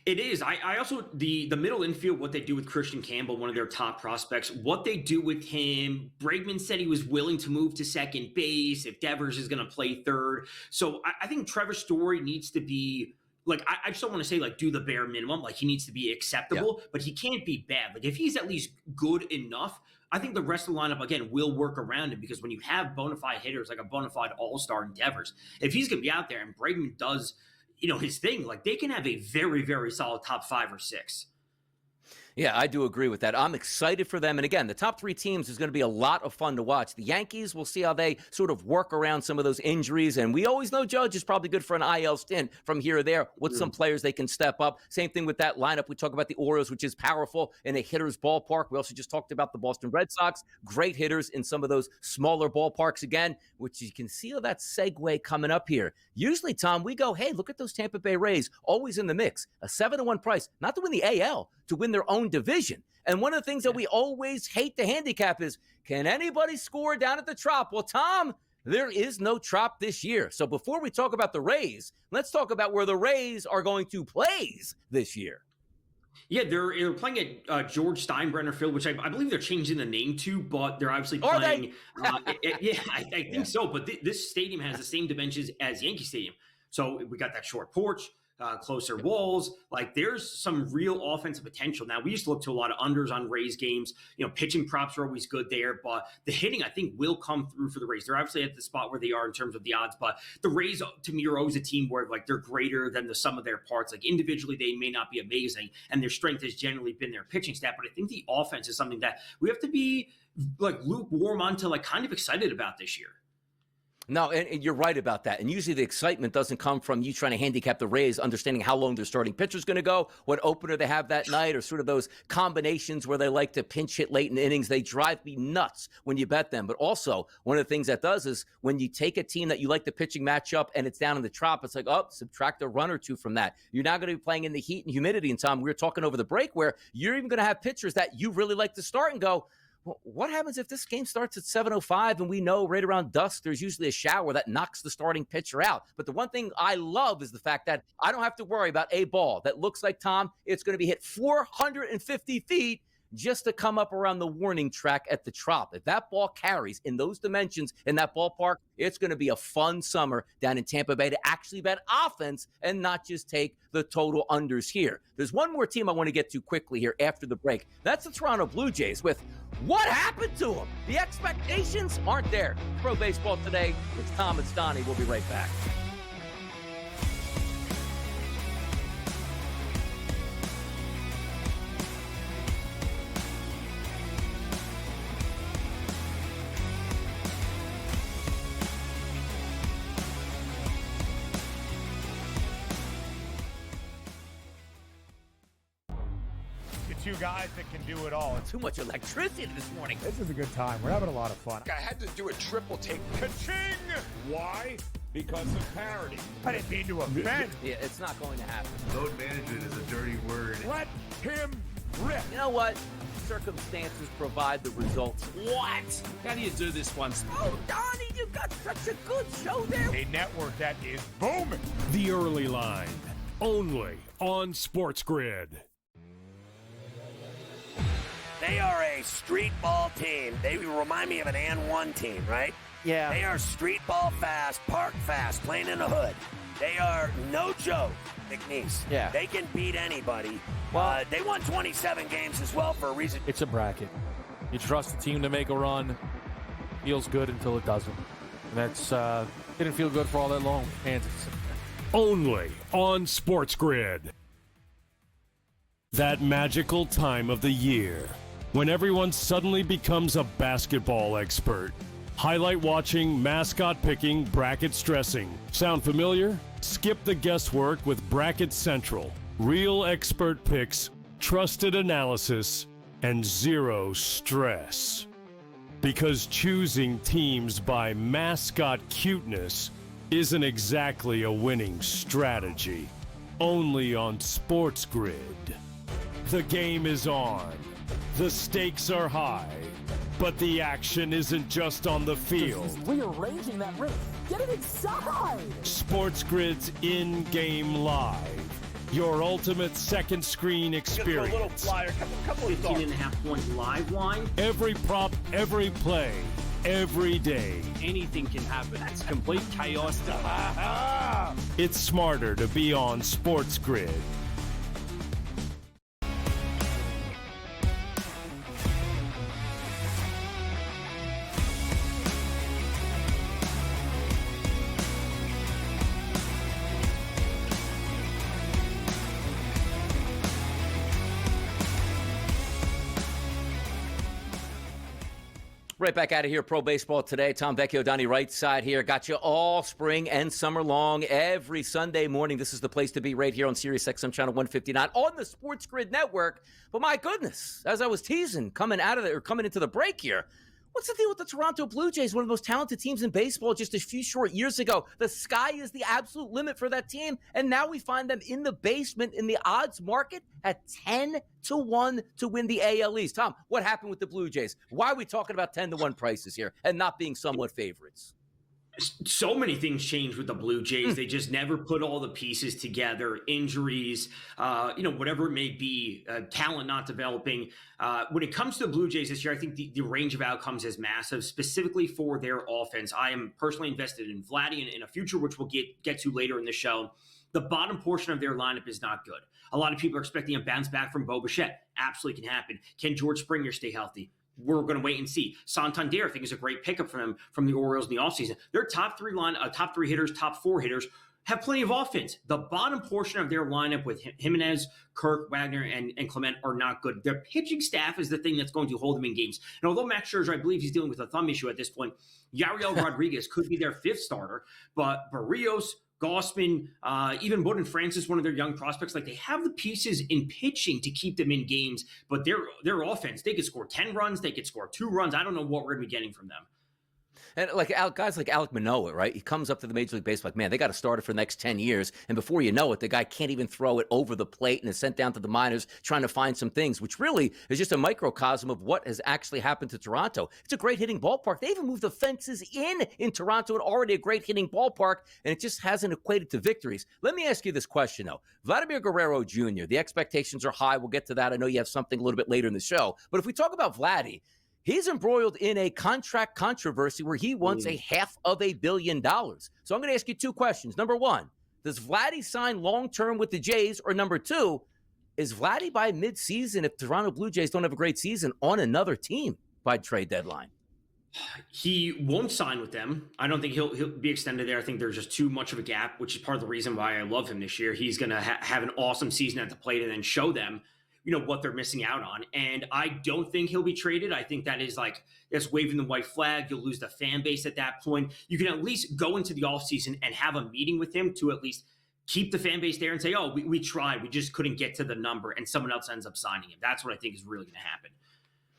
It is. I also, the middle infield, what they do with Christian Campbell, one of their top prospects, what they do with him. Bregman said he was willing to move to second base if Devers is going to play third. So I think Trevor Story needs to be, I just don't want to say, do the bare minimum. He needs to be acceptable, but he can't be bad. If he's at least good enough, I think the rest of the lineup, again, will work around him, because when you have bona fide hitters, like a bona fide all-star in Devers, if he's going to be out there and Bregman does his thing, they can have a very, very solid top 5 or 6. Yeah, I do agree with that. I'm excited for them. And again, the top 3 teams is going to be a lot of fun to watch. The Yankees, we'll see how they sort of work around some of those injuries. And we always know Judge is probably good for an IL stint from here or there with some players they can step up. Same thing with that lineup. We talk about the Orioles, which is powerful in a hitter's ballpark. We also just talked about the Boston Red Sox. Great hitters in some of those smaller ballparks again, which you can see that segue coming up here. Usually, Tom, we go, hey, look at those Tampa Bay Rays, always in the mix. A 7-1 price, not to win the AL, to win their own division. And one of the things that we always hate to handicap is, can anybody score down at the Trop? Well, Tom, there is no Trop this year. So before we talk about the Rays, let's talk about where the Rays are going to play this year. Yeah, they're playing at George Steinbrenner Field, which I believe they're changing the name to, but they're obviously playing. I think so. But this stadium has the same dimensions as Yankee Stadium. So we got that short porch, closer walls. There's some real offensive potential. Now, we used to look to a lot of unders on Rays games. Pitching props are always good there, but the hitting, I think, will come through for the Rays. They're obviously at the spot where they are in terms of the odds, but the Rays, to me, are always a team where they're greater than the sum of their parts. Individually, they may not be amazing, and their strength has generally been their pitching staff, but I think the offense is something that we have to be lukewarm on to kind of excited about this year. No, and you're right about that. And usually the excitement doesn't come from you trying to handicap the Rays, understanding how long their starting pitcher is going to go, what opener they have that night, or sort of those combinations where they like to pinch hit late in the innings. They drive me nuts when you bet them. But also, one of the things that does is when you take a team that you like the pitching matchup and it's down in the Trop, it's subtract a run or two from that. You're now going to be playing in the heat and humidity. And Tom, we were talking over the break where you're even going to have pitchers that you really like to start and go, well, what happens if this game starts at 7:05 and we know right around dusk there's usually a shower that knocks the starting pitcher out? But the one thing I love is the fact that I don't have to worry about a ball that looks like, Tom, it's going to be hit 450 feet just to come up around the warning track at the Trop. If that ball carries in those dimensions in that ballpark, it's going to be a fun summer down in Tampa Bay to actually bet offense and not just take the total unders here. There's one more team I want to get to quickly here after the break. That's the Toronto Blue Jays with what happened to them? The expectations aren't there. Pro Baseball Today. It's Tom, it's Donnie. We'll be right back. Two guys that can do it all. Too much electricity this morning. This is a good time. We're having a lot of fun. I had to do a triple take. Ka-ching! Why? Because of parity. I didn't mean to offend. Yeah, it's not going to happen. Load management is a dirty word. Let him rip. You know what? Circumstances provide the results. What? How do you do this one? Oh, Donnie, you got such a good show there. A network that is booming. The Early Line, only on SportsGrid. They are a street ball team. They remind me of an and one team, right? Yeah. They are street ball fast, park fast, playing in the hood. They are no joke, McNeese. Yeah. They can beat anybody. They won 27 games as well for a reason. It's a bracket. You trust the team to make a run. Feels good until it doesn't. And that's didn't feel good for all that long. Kansas. Only on SportsGrid. That magical time of the year when everyone suddenly becomes a basketball expert. Highlight watching, mascot picking, bracket stressing. Sound familiar? Skip the guesswork with Bracket Central. Real expert picks, trusted analysis, and zero stress. Because choosing teams by mascot cuteness isn't exactly a winning strategy. Only on SportsGrid. The game is on. The stakes are high. But the action isn't just on the field. Rearranging that roof. Get it inside! SportsGrid's in-game live. Your ultimate second screen experience. A little flyer, couple 15.5 point live line. Every prop, every play, every day. Anything can happen. It's complete chaos. It's smarter to be on SportsGrid. Right back out of here, Pro Baseball Today. Tom Vecchio, Donnie Right side here. Got you all spring and summer long every Sunday morning. This is the place to be right here on Sirius XM Channel 159 on the SportsGrid Network. But my goodness, as I was teasing coming into the break here, what's the deal with the Toronto Blue Jays, one of the most talented teams in baseball just a few short years ago? The sky is the absolute limit for that team, and now we find them in the basement in the odds market at 10-1 to win the AL East. Tom, what happened with the Blue Jays? Why are we talking about 10-1 prices here and not being somewhat favorites? So many things changed with the Blue Jays. They just never put all the pieces together. Injuries, whatever it may be, talent not developing. When it comes to the Blue Jays this year, I think the range of outcomes is massive, specifically for their offense. I am personally invested in Vladdy in a future, which we'll get to later in the show. The bottom portion of their lineup is not good. A lot of people are expecting a bounce back from Bo Bichette. Absolutely can happen. Can George Springer stay healthy? We're going to wait and see. Santander, I think, is a great pickup for them from the Orioles in the offseason. Their top three hitters, top four hitters have plenty of offense. The bottom portion of their lineup with Jimenez, Kirk, Wagner, and Clement are not good. Their pitching staff is the thing that's going to hold them in games. And although Max Scherzer, I believe he's dealing with a thumb issue at this point, Yariel Rodriguez could be their fifth starter, but Barrios, Gausman, even Bowden Francis, one of their young prospects, like they have the pieces in pitching to keep them in games, but their offense, they could score 10 runs, they could score 2 runs. I don't know what we're going to be getting from them. And like guys like Alek Manoah, right? He comes up to the Major League Baseball, like, man, they got to start it for the next 10 years. And before you know it, the guy can't even throw it over the plate and is sent down to the minors trying to find some things, which really is just a microcosm of what has actually happened to Toronto. It's a great hitting ballpark. They even moved the fences in Toronto, and already a great hitting ballpark, and it just hasn't equated to victories. Let me ask you this question, though. Vladimir Guerrero Jr., the expectations are high. We'll get to that. I know you have something a little bit later in the show. But if we talk about Vladdy, he's embroiled in a contract controversy where he wants $500 million. So I'm going to ask you two questions. Number one, does Vladdy sign long-term with the Jays? Or number two, is Vladdy by midseason, if Toronto Blue Jays don't have a great season, on another team by trade deadline? He won't sign with them. I don't think he'll be extended there. I think there's just too much of a gap, which is part of the reason why I love him this year. He's going to have an awesome season at the plate and then show them what they're missing out on. And I don't think he'll be traded. I think that is that's waving the white flag. You'll lose the fan base at that point. You can at least go into the offseason and have a meeting with him to at least keep the fan base there and say, oh, we tried. We just couldn't get to the number, and someone else ends up signing him. That's what I think is really going to happen.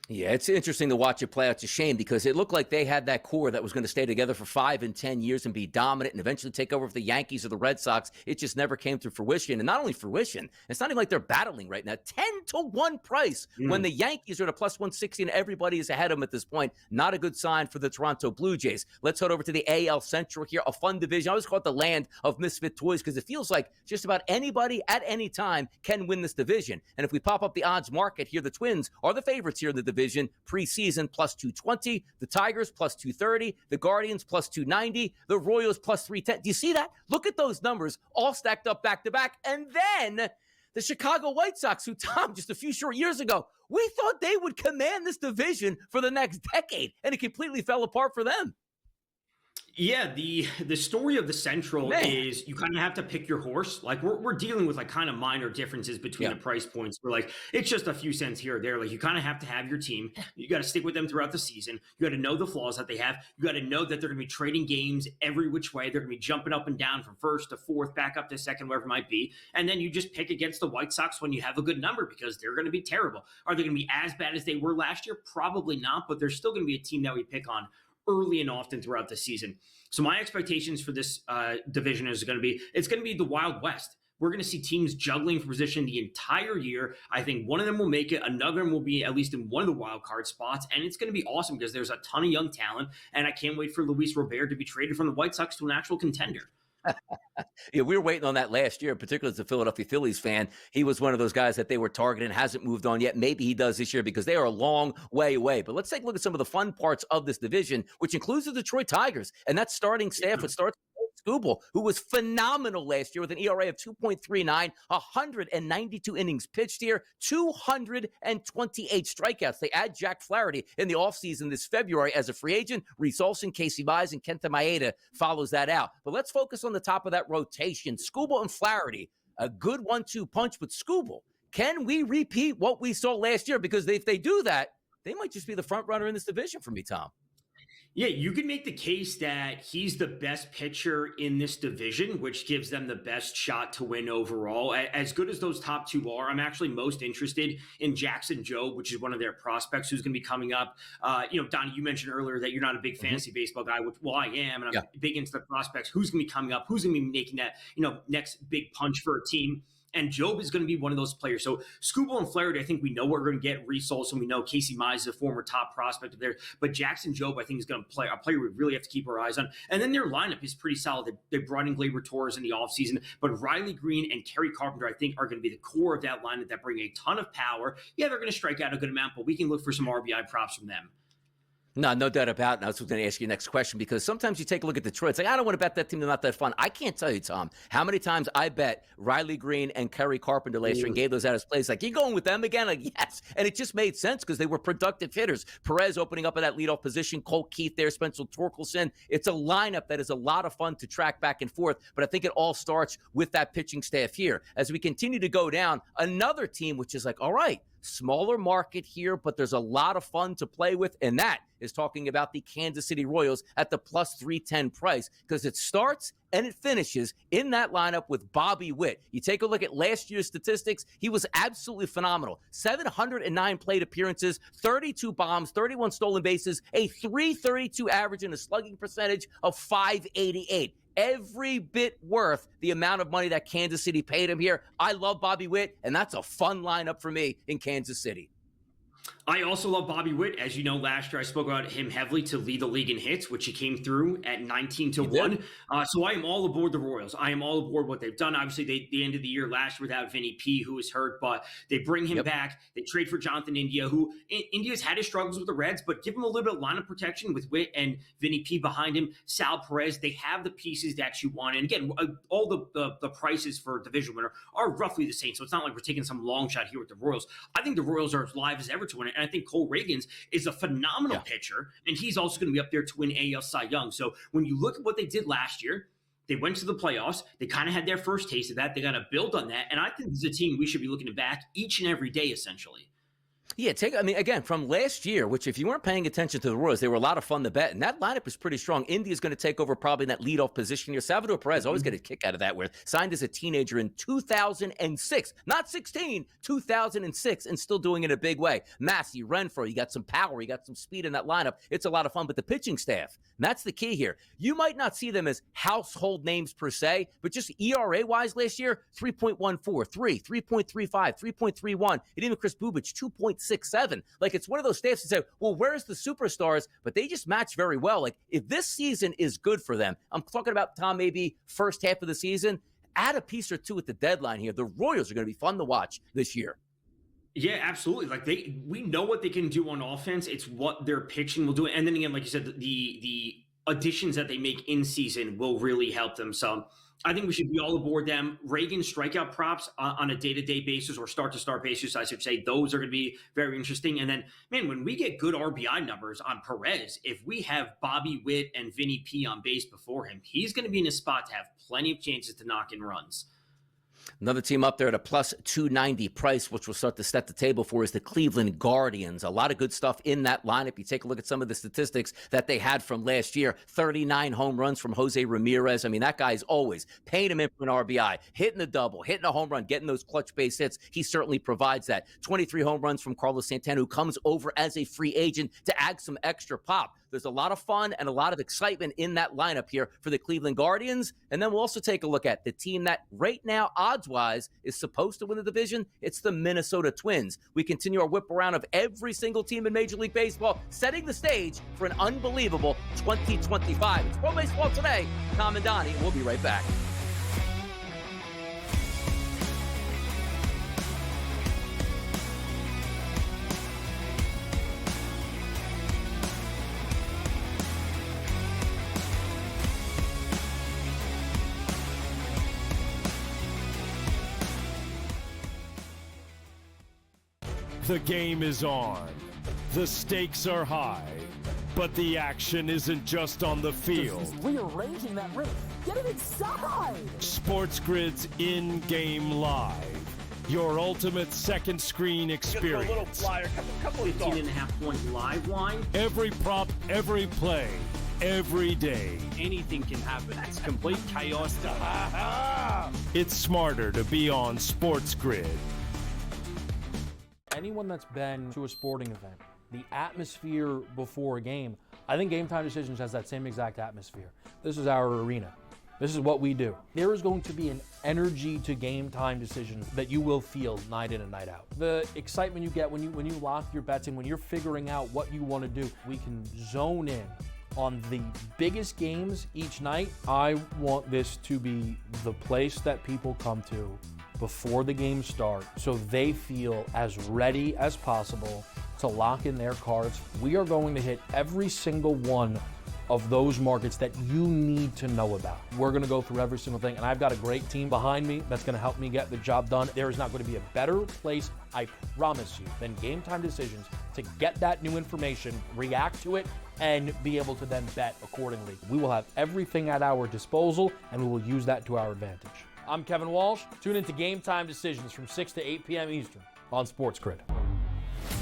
Yeah, it's interesting to watch it play out. It's a shame because it looked like they had that core that was going to stay together for 5 and 10 years and be dominant and eventually take over for the Yankees or the Red Sox. It just never came to fruition. And not only fruition, it's not even like they're battling right now. 10-1 price when the Yankees are at a plus 160 and everybody is ahead of them at this point. Not a good sign for the Toronto Blue Jays. Let's head over to the AL Central here, a fun division. I always call it the land of misfit toys because it feels like just about anybody at any time can win this division. And if we pop up the odds market here, the Twins are the favorites here in the division. Preseason plus 220, the Tigers plus 230, the Guardians plus 290, the Royals plus 310. Do you see that? Look at those numbers all stacked up back to back. And then the Chicago White Sox, who, Tom, just a few short years ago, we thought they would command this division for the next decade, and it completely fell apart for them. Yeah, the story of the Central is you kind of have to pick your horse. Like we're dealing with kind of minor differences between the price points. We're it's just a few cents here or there. You kind of have to have your team. You got to stick with them throughout the season. You got to know the flaws that they have. You got to know that they're going to be trading games every which way. They're going to be jumping up and down from first to fourth, back up to second, wherever it might be. And then you just pick against the White Sox when you have a good number because they're going to be terrible. Are they going to be as bad as they were last year? Probably not, but they're still going to be a team that we pick on early and often throughout the season. So my expectations for this division is going to be, it's going to be the Wild West. We're going to see teams juggling for position the entire year. I think one of them will make it. Another one will be at least in one of the wild card spots. And it's going to be awesome because there's a ton of young talent. And I can't wait for Luis Robert to be traded from the White Sox to an actual contender. Yeah, we were waiting on that last year, particularly as a Philadelphia Phillies fan. He was one of those guys that they were targeting, hasn't moved on yet. Maybe he does this year because they are a long way away. But let's take a look at some of the fun parts of this division, which includes the Detroit Tigers. And that starting staff, it starts Skubal, who was phenomenal last year with an ERA of 2.39, 192 innings pitched here, 228 strikeouts. They add Jack Flaherty in the offseason this February as a free agent. Reese Olson, Casey Mize, and Kenta Maeda follows that out. But let's focus on the top of that rotation. Skubal and Flaherty, a good 1-2 punch with Skubal. Can we repeat what we saw last year? Because if they do that, they might just be the front runner in this division for me, Tom. Yeah, you can make the case that he's the best pitcher in this division, which gives them the best shot to win overall. As good as those top two are, I'm actually most interested in Jackson Jobe, which is one of their prospects who's going to be coming up. Donnie, you mentioned earlier that you're not a big fantasy baseball guy, which, well, I am, and I'm big into the prospects. Who's going to be coming up? Who's going to be making that, next big punch for a team? And Jobe is going to be one of those players. So Skubal and Flaherty, I think we know we're going to get. Reese Olson, we know Casey Mize is a former top prospect of theirs. But Jackson Jobe, I think, is going to play a player we really have to keep our eyes on. And then their lineup is pretty solid. They brought in Gleyber Torres in the offseason. But Riley Green and Kerry Carpenter, I think, are going to be the core of that lineup that bring a ton of power. Yeah, they're going to strike out a good amount, but we can look for some RBI props from them. No doubt about it. And I was going to ask you next question because sometimes you take a look at Detroit. It's like, I don't want to bet that team. They're not that fun. I can't tell you, Tom, how many times I bet Riley Green and Kerry Carpenter last year and gave those out as plays. Like, you going with them again? Like, yes. And it just made sense because they were productive hitters. Perez opening up in that leadoff position. Colt Keith there, Spencer Torkelson. It's a lineup that is a lot of fun to track back and forth. But I think it all starts with that pitching staff here. As we continue to go down, another team which is like, all right, smaller market here, but there's a lot of fun to play with, and that is talking about the Kansas City Royals at the plus 310 price because it starts and it finishes in that lineup with Bobby Witt. You take a look at last year's statistics, he was absolutely phenomenal. 709 plate appearances, 32 bombs, 31 stolen bases, a .332 average, and a slugging percentage of .588. Every bit worth the amount of money that Kansas City paid him here. I love Bobby Witt, and that's a fun lineup for me in Kansas City. I also love Bobby Witt. As you know, last year I spoke about him heavily to lead the league in hits, which he came through at 19-1. So I am all aboard the Royals. I am all aboard what they've done. Obviously, they ended the year last year without Vinny P, who was hurt, but they bring him back. They trade for Jonathan India, who India's had his struggles with the Reds, but give him a little bit of lineup protection with Witt and Vinny P behind him. Sal Perez, they have the pieces that you want. And again, all the prices for division winner are roughly the same. So it's not like we're taking some long shot here with the Royals. I think the Royals are as live as ever to win it. And I think Cole Reagans is a phenomenal pitcher, and he's also going to be up there to win AL Cy Young. So when you look at what they did last year, they went to the playoffs. They kind of had their first taste of that. They got to build on that. And I think this is a team we should be looking back each and every day, essentially. Yeah, again, from last year, which if you weren't paying attention to the Royals, they were a lot of fun to bet, and that lineup is pretty strong. India's going to take over probably in that leadoff position here. Salvador Perez, always get a kick out of that, where signed as a teenager in 2006, not 16, 2006, and still doing it in a big way. Massey, Renfroe, you got some power, you got some speed in that lineup. It's a lot of fun, but the pitching staff, and that's the key here. You might not see them as household names per se, but just ERA-wise last year, 3.14, 3.35, 3.31, and even Chris Bubic, 2.67. Like, it's one of those staffs that say, well, where's the superstars? But they just match very well. Like, if this season is good for them, I'm talking about, Tom, maybe first half of the season, add a piece or two at the deadline here. The Royals are going to be fun to watch this year. Yeah, absolutely. Like, we know what they can do on offense. It's what their pitching will do. And then again, like you said, the additions that they make in season will really help them. So I think we should be all aboard them. Reagan's strikeout props on a day-to-day basis, or start-to-start basis, I should say, those are going to be very interesting. And then, man, when we get good RBI numbers on Perez, if we have Bobby Witt and Vinny P on base before him, he's going to be in a spot to have plenty of chances to knock in runs. Another team up there at a plus 290 price, which will start to set the table for, is the Cleveland Guardians. A lot of good stuff in that lineup. You take a look at some of the statistics that they had from last year. 39 home runs from Jose Ramirez. I mean, that guy's always paying him in for an RBI, hitting a double, hitting a home run, getting those clutch base hits. He certainly provides that. 23 home runs from Carlos Santana, who comes over as a free agent to add some extra pop. There's a lot of fun and a lot of excitement in that lineup here for the Cleveland Guardians. And then we'll also take a look at the team that right now, odds-wise, is supposed to win the division. It's the Minnesota Twins. We continue our whip around of every single team in Major League Baseball, setting the stage for an unbelievable 2025. It's Pro Baseball Today. Tom and Donnie, we'll be right back. The game is on. The stakes are high. But the action isn't just on the field. He's rearranging that roof. Get it inside! SportsGrid's in-game live. Your ultimate second screen experience. A little flyer, couple of 15.5-point live line. Every prop, every play, every day. Anything can happen. It's complete chaos. It's smarter to be on SportsGrid. Anyone that's been to a sporting event, the atmosphere before a game, I think Game Time Decisions has that same exact atmosphere. This is our arena. This is what we do. There is going to be an energy to Game Time Decisions that you will feel night in and night out. The excitement you get when you lock your bets in, when you're figuring out what you want to do, we can zone in on the biggest games each night. I want this to be the place that people come to before the games start, so they feel as ready as possible to lock in their cards. We are going to hit every single one of those markets that you need to know about. We're gonna go through every single thing, and I've got a great team behind me that's gonna help me get the job done. There is not gonna be a better place, I promise you, than Game Time Decisions to get that new information, react to it, and be able to then bet accordingly. We will have everything at our disposal, and we will use that to our advantage. I'm Kevin Walsh. Tune into Game Time Decisions from 6 to 8 p.m. Eastern on SportsGrid.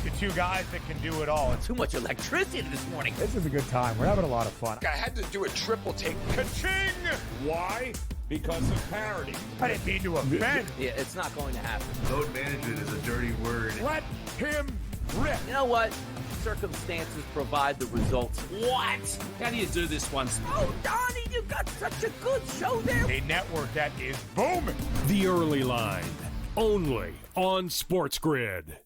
The two guys that can do it all. Too much electricity this morning. This is a good time. We're having a lot of fun. I had to do a triple take. Ka-ching! Why? Because of parity. I didn't mean to offend. Yeah, it's not going to happen. Load management is a dirty word. Let him rip. You know what? Circumstances provide the results. What? How do you do this one? Oh, Donnie, you got such a good show there. A network that is booming. The Early Line, only on SportsGrid.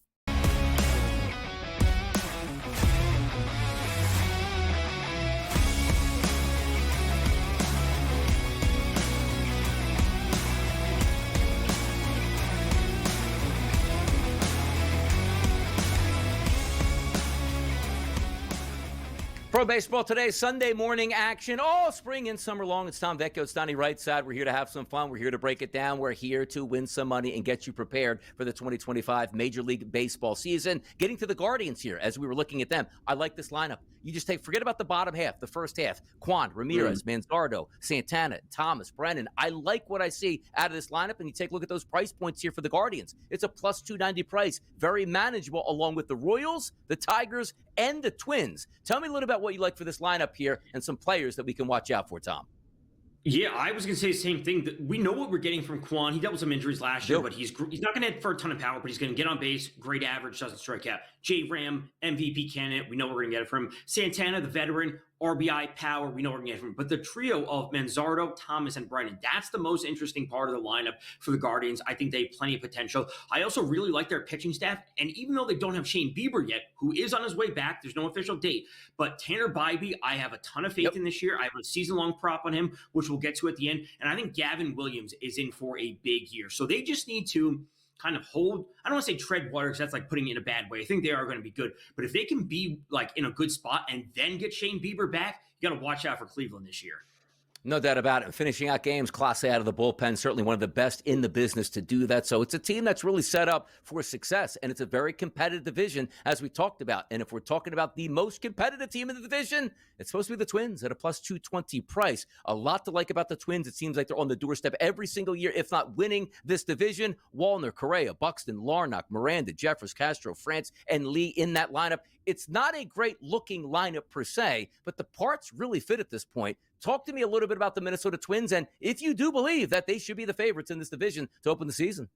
Pro Baseball Today, Sunday morning action, all spring and summer long. It's Tom Vecchio, it's Donnie Rightside. We're here to have some fun. We're here to break it down. We're here to win some money and get you prepared for the 2025 Major League Baseball season. Getting to the Guardians here as we were looking at them. I like this lineup. You just forget about the bottom half, the first half. Quan, Ramirez, Manzardo, Santana, Thomas, Brennan. I like what I see out of this lineup, and you take a look at those price points here for the Guardians. It's a plus 290 price, very manageable, along with the Royals, the Tigers, and the Twins. Tell me a little about what you like for this lineup here and some players that we can watch out for, Tom. Yeah, I was going to say the same thing. We know what we're getting from Quan. He dealt with some injuries last year, but he's not going to hit for a ton of power, but he's going to get on base, great average, doesn't strike out. J-Ram, MVP candidate, we know we're going to get it from him. Santana, the veteran, RBI power, we know we're going to get it from him. But the trio of Manzardo, Thomas, and Brennan, that's the most interesting part of the lineup for the Guardians. I think they have plenty of potential. I also really like their pitching staff, and even though they don't have Shane Bieber yet, who is on his way back, there's no official date, but Tanner Bybee, I have a ton of faith in this year. I have a season-long prop on him, which we'll get to at the end, and I think Gavin Williams is in for a big year. So they just need to kind of hold, I don't want to say tread water because that's like putting it in a bad way. I think they are going to be good. But if they can be like in a good spot and then get Shane Bieber back, you got to watch out for Cleveland this year. No doubt about it. Finishing out games, class A out of the bullpen, certainly one of the best in the business to do that. So it's a team that's really set up for success, and it's a very competitive division, as we talked about. And if we're talking about the most competitive team in the division, it's supposed to be the Twins at a plus 220 price. A lot to like about the Twins. It seems like they're on the doorstep every single year, if not winning this division. Wallner, Correa, Buxton, Larnach, Miranda, Jeffers, Castro, France, and Lee in that lineup. It's not a great-looking lineup per se, but the parts really fit at this point. Talk to me a little bit about the Minnesota Twins, and if you do believe that they should be the favorites in this division to open the season.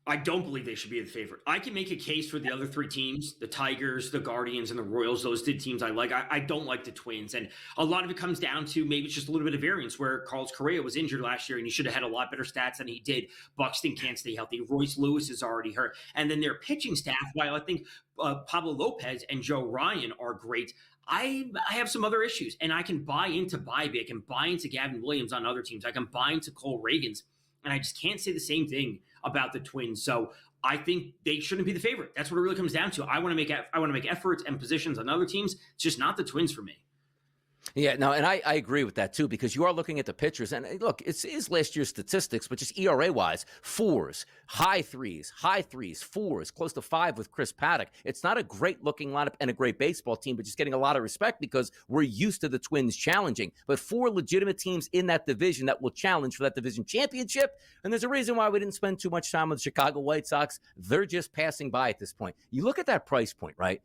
I don't believe they should be the favorite. I can make a case for the other three teams, the Tigers, the Guardians, and the Royals. Those two teams I like. I don't like the Twins. And a lot of it comes down to maybe it's just a little bit of variance where Carlos Correa was injured last year and he should have had a lot better stats than he did. Buxton can't stay healthy. Royce Lewis is already hurt. And then their pitching staff, while I think Pablo Lopez and Joe Ryan are great, I have some other issues. And I can buy into Bybee. I can buy into Gavin Williams on other teams. I can buy into Cole Reagans. And I just can't say the same thing about the Twins. So I think they shouldn't be the favorite. That's what it really comes down to. I want to make efforts and positions on other teams. It's just not the Twins for me. Yeah, no, and I agree with that, too, because you are looking at the pitchers. And look, it is last year's statistics, but just ERA-wise, fours, high threes, fours, close to 5 with Chris Paddock. It's not a great-looking lineup and a great baseball team, but just getting a lot of respect because we're used to the Twins challenging. But 4 legitimate teams in that division that will challenge for that division championship, and there's a reason why we didn't spend too much time with the Chicago White Sox. They're just passing by at this point. You look at that price point, right?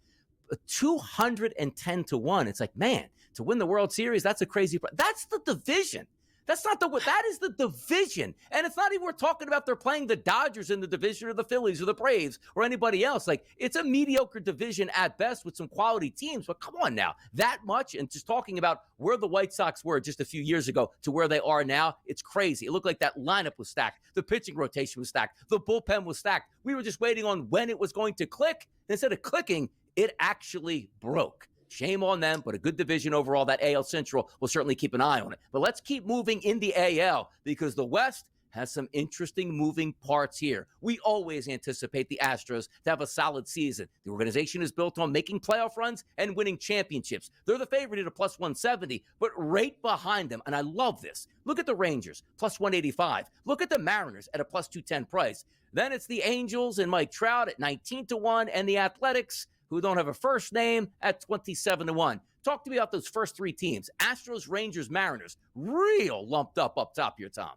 210 to 1. It's like, man, to win the World Series, that's a crazy price. That's the division. That is the division. And it's not even we're talking about they're playing the Dodgers in the division or the Phillies or the Braves or anybody else. Like, it's a mediocre division at best with some quality teams. But come on now, that much? And just talking about where the White Sox were just a few years ago to where they are now, it's crazy. It looked like that lineup was stacked. The pitching rotation was stacked. The bullpen was stacked. We were just waiting on when it was going to click. Instead of clicking, it actually broke. Shame on them, but a good division overall. That AL Central will certainly keep an eye on it. But let's keep moving in the AL because the West has some interesting moving parts here. We always anticipate the Astros to have a solid season. The organization is built on making playoff runs and winning championships. They're the favorite at a plus 170, but right behind them, and I love this, look at the Rangers, plus 185. Look at the Mariners at a plus 210 price. Then it's the Angels and Mike Trout at 19 to 1, and the Athletics, who don't have a first name, at 27 to 1. Talk to me about those first 3 teams. Astros, Rangers, Mariners. Real lumped up top here, Tom.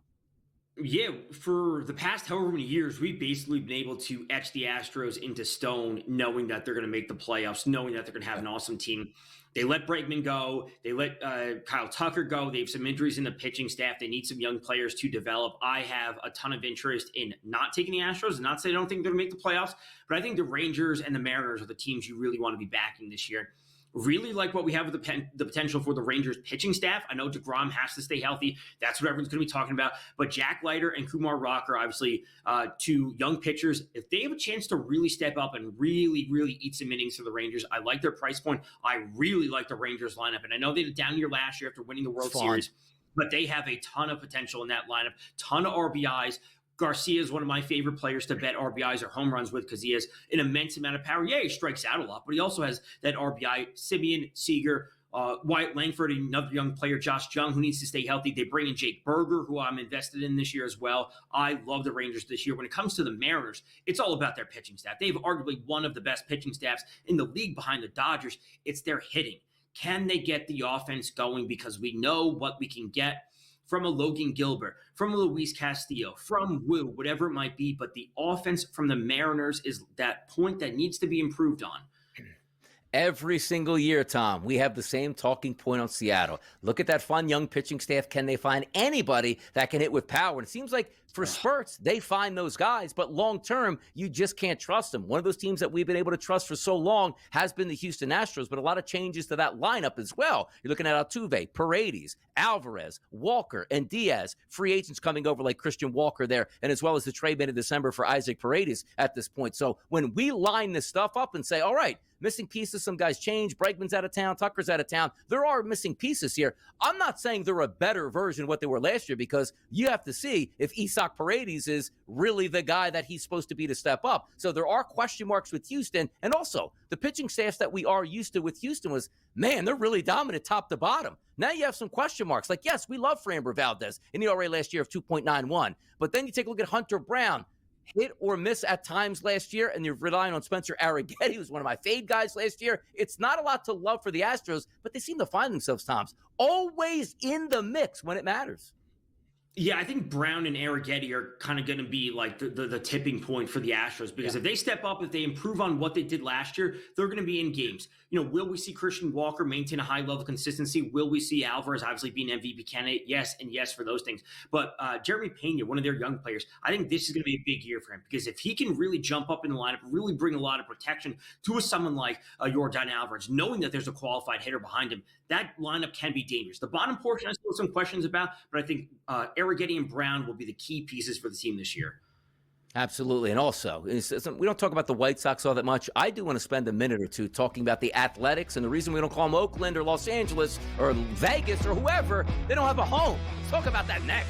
Yeah, for the past however many years, we've basically been able to etch the Astros into stone, knowing that they're going to make the playoffs, knowing that they're going to have an awesome team. They let Bregman go. They let Kyle Tucker go. They have some injuries in the pitching staff. They need some young players to develop. I have a ton of interest in not taking the Astros. Not say I don't think they're going to make the playoffs, but I think the Rangers and the Mariners are the teams you really want to be backing this year. Really like what we have with the potential for the Rangers pitching staff. I know DeGrom has to stay healthy. That's what everyone's going to be talking about. But Jack Leiter and Kumar Rocker, obviously, two young pitchers. If they have a chance to really step up and really, really eat some innings for the Rangers, I like their price point. I really like the Rangers lineup. And I know they had a down year last year after winning the World Series, but they have a ton of potential in that lineup, ton of RBIs. Garcia is one of my favorite players to bet RBIs or home runs with because he has an immense amount of power. Yeah, he strikes out a lot, but he also has that RBI. Simeon, Seager, Wyatt Langford, another young player, Josh Jung, who needs to stay healthy. They bring in Jake Berger, who I'm invested in this year as well. I love the Rangers this year. When it comes to the Mariners, it's all about their pitching staff. They have arguably one of the best pitching staffs in the league behind the Dodgers. It's their hitting. Can they get the offense going? Because we know what we can get from a Logan Gilbert, from a Luis Castillo, from Wu, whatever it might be. But the offense from the Mariners is that point that needs to be improved on. Every single year, Tom, we have the same talking point on Seattle. Look at that fun young pitching staff. Can they find anybody that can hit with power? And it seems like for spurts, they find those guys, but long-term, you just can't trust them. One of those teams that we've been able to trust for so long has been the Houston Astros, but a lot of changes to that lineup as well. You're looking at Altuve, Paredes, Alvarez, Walker, and Diaz. Free agents coming over like Christian Walker there, and as well as the trade made in December for Isaac Paredes at this point. So when we line this stuff up and say, all right, missing pieces, some guys change, Bregman's out of town, Tucker's out of town, there are missing pieces here. I'm not saying they're a better version of what they were last year because you have to see if Isaac Paredes is really the guy that he's supposed to be to step up. So there are question marks with Houston. And also, the pitching staffs that we are used to with Houston was, man, they're really dominant top to bottom. Now you have some question marks. Like, yes, we love Framber Valdez in the ERA last year of 2.91. But then you take a look at Hunter Brown. Hit or miss at times last year, and you're relying on Spencer Arrighetti, who's one of my fade guys last year. It's not a lot to love for the Astros, but they seem to find themselves, Toms, always in the mix when it matters. Yeah, I think Brown and Arrighetti are kind of going to be like the tipping point for the Astros because if they step up, if they improve on what they did last year, they're going to be in games. You know, will we see Christian Walker maintain a high level of consistency? Will we see Alvarez obviously being an MVP candidate? Yes, and yes for those things. But Jeremy Pena, one of their young players, I think this is going to be a big year for him because if he can really jump up in the lineup, really bring a lot of protection to someone like Yordan Alvarez, knowing that there's a qualified hitter behind him, that lineup can be dangerous. The bottom portion, I still have some questions about, but I think Arrighetti and Brown will be the key pieces for the team this year. Absolutely. And also, we don't talk about the White Sox all that much. I do want to spend a minute or two talking about the Athletics, and the reason we don't call them Oakland or Los Angeles or Vegas or whoever, they don't have a home. Let's talk about that next.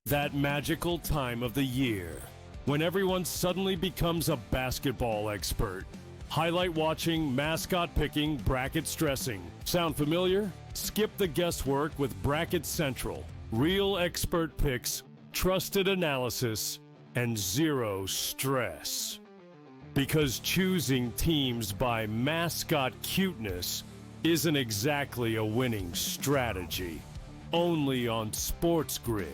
That magical time of the year when everyone suddenly becomes a basketball expert. Highlight watching, mascot picking, bracket stressing. Sound familiar? Skip the guesswork with Bracket Central. Real expert picks, trusted analysis, and zero stress. Because choosing teams by mascot cuteness isn't exactly a winning strategy. Only on SportsGrid.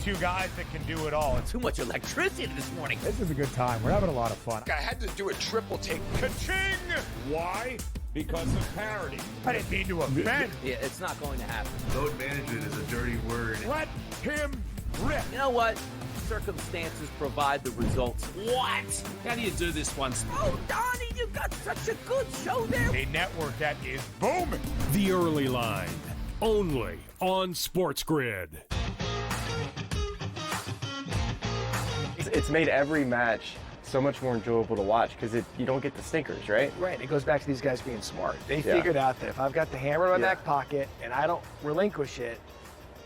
Two guys that can do it all. Too much electricity this morning. This is a good time. We're having a lot of fun. I had to do a triple take. Ka-ching! Why? Because of parity. I didn't mean to offend. Yeah, it's not going to happen. Load management is a dirty word. Let him rip. You know what? circumstances provide the results. What? How do you do this one? Oh, Donnie, you got such a good show there. A network that is booming. The Early Line, only on SportsGrid. It's made every match so much more enjoyable to watch because you don't get the stinkers, right? Right. It goes back to these guys being smart. They figured out that if I've got the hammer in my back pocket and I don't relinquish it,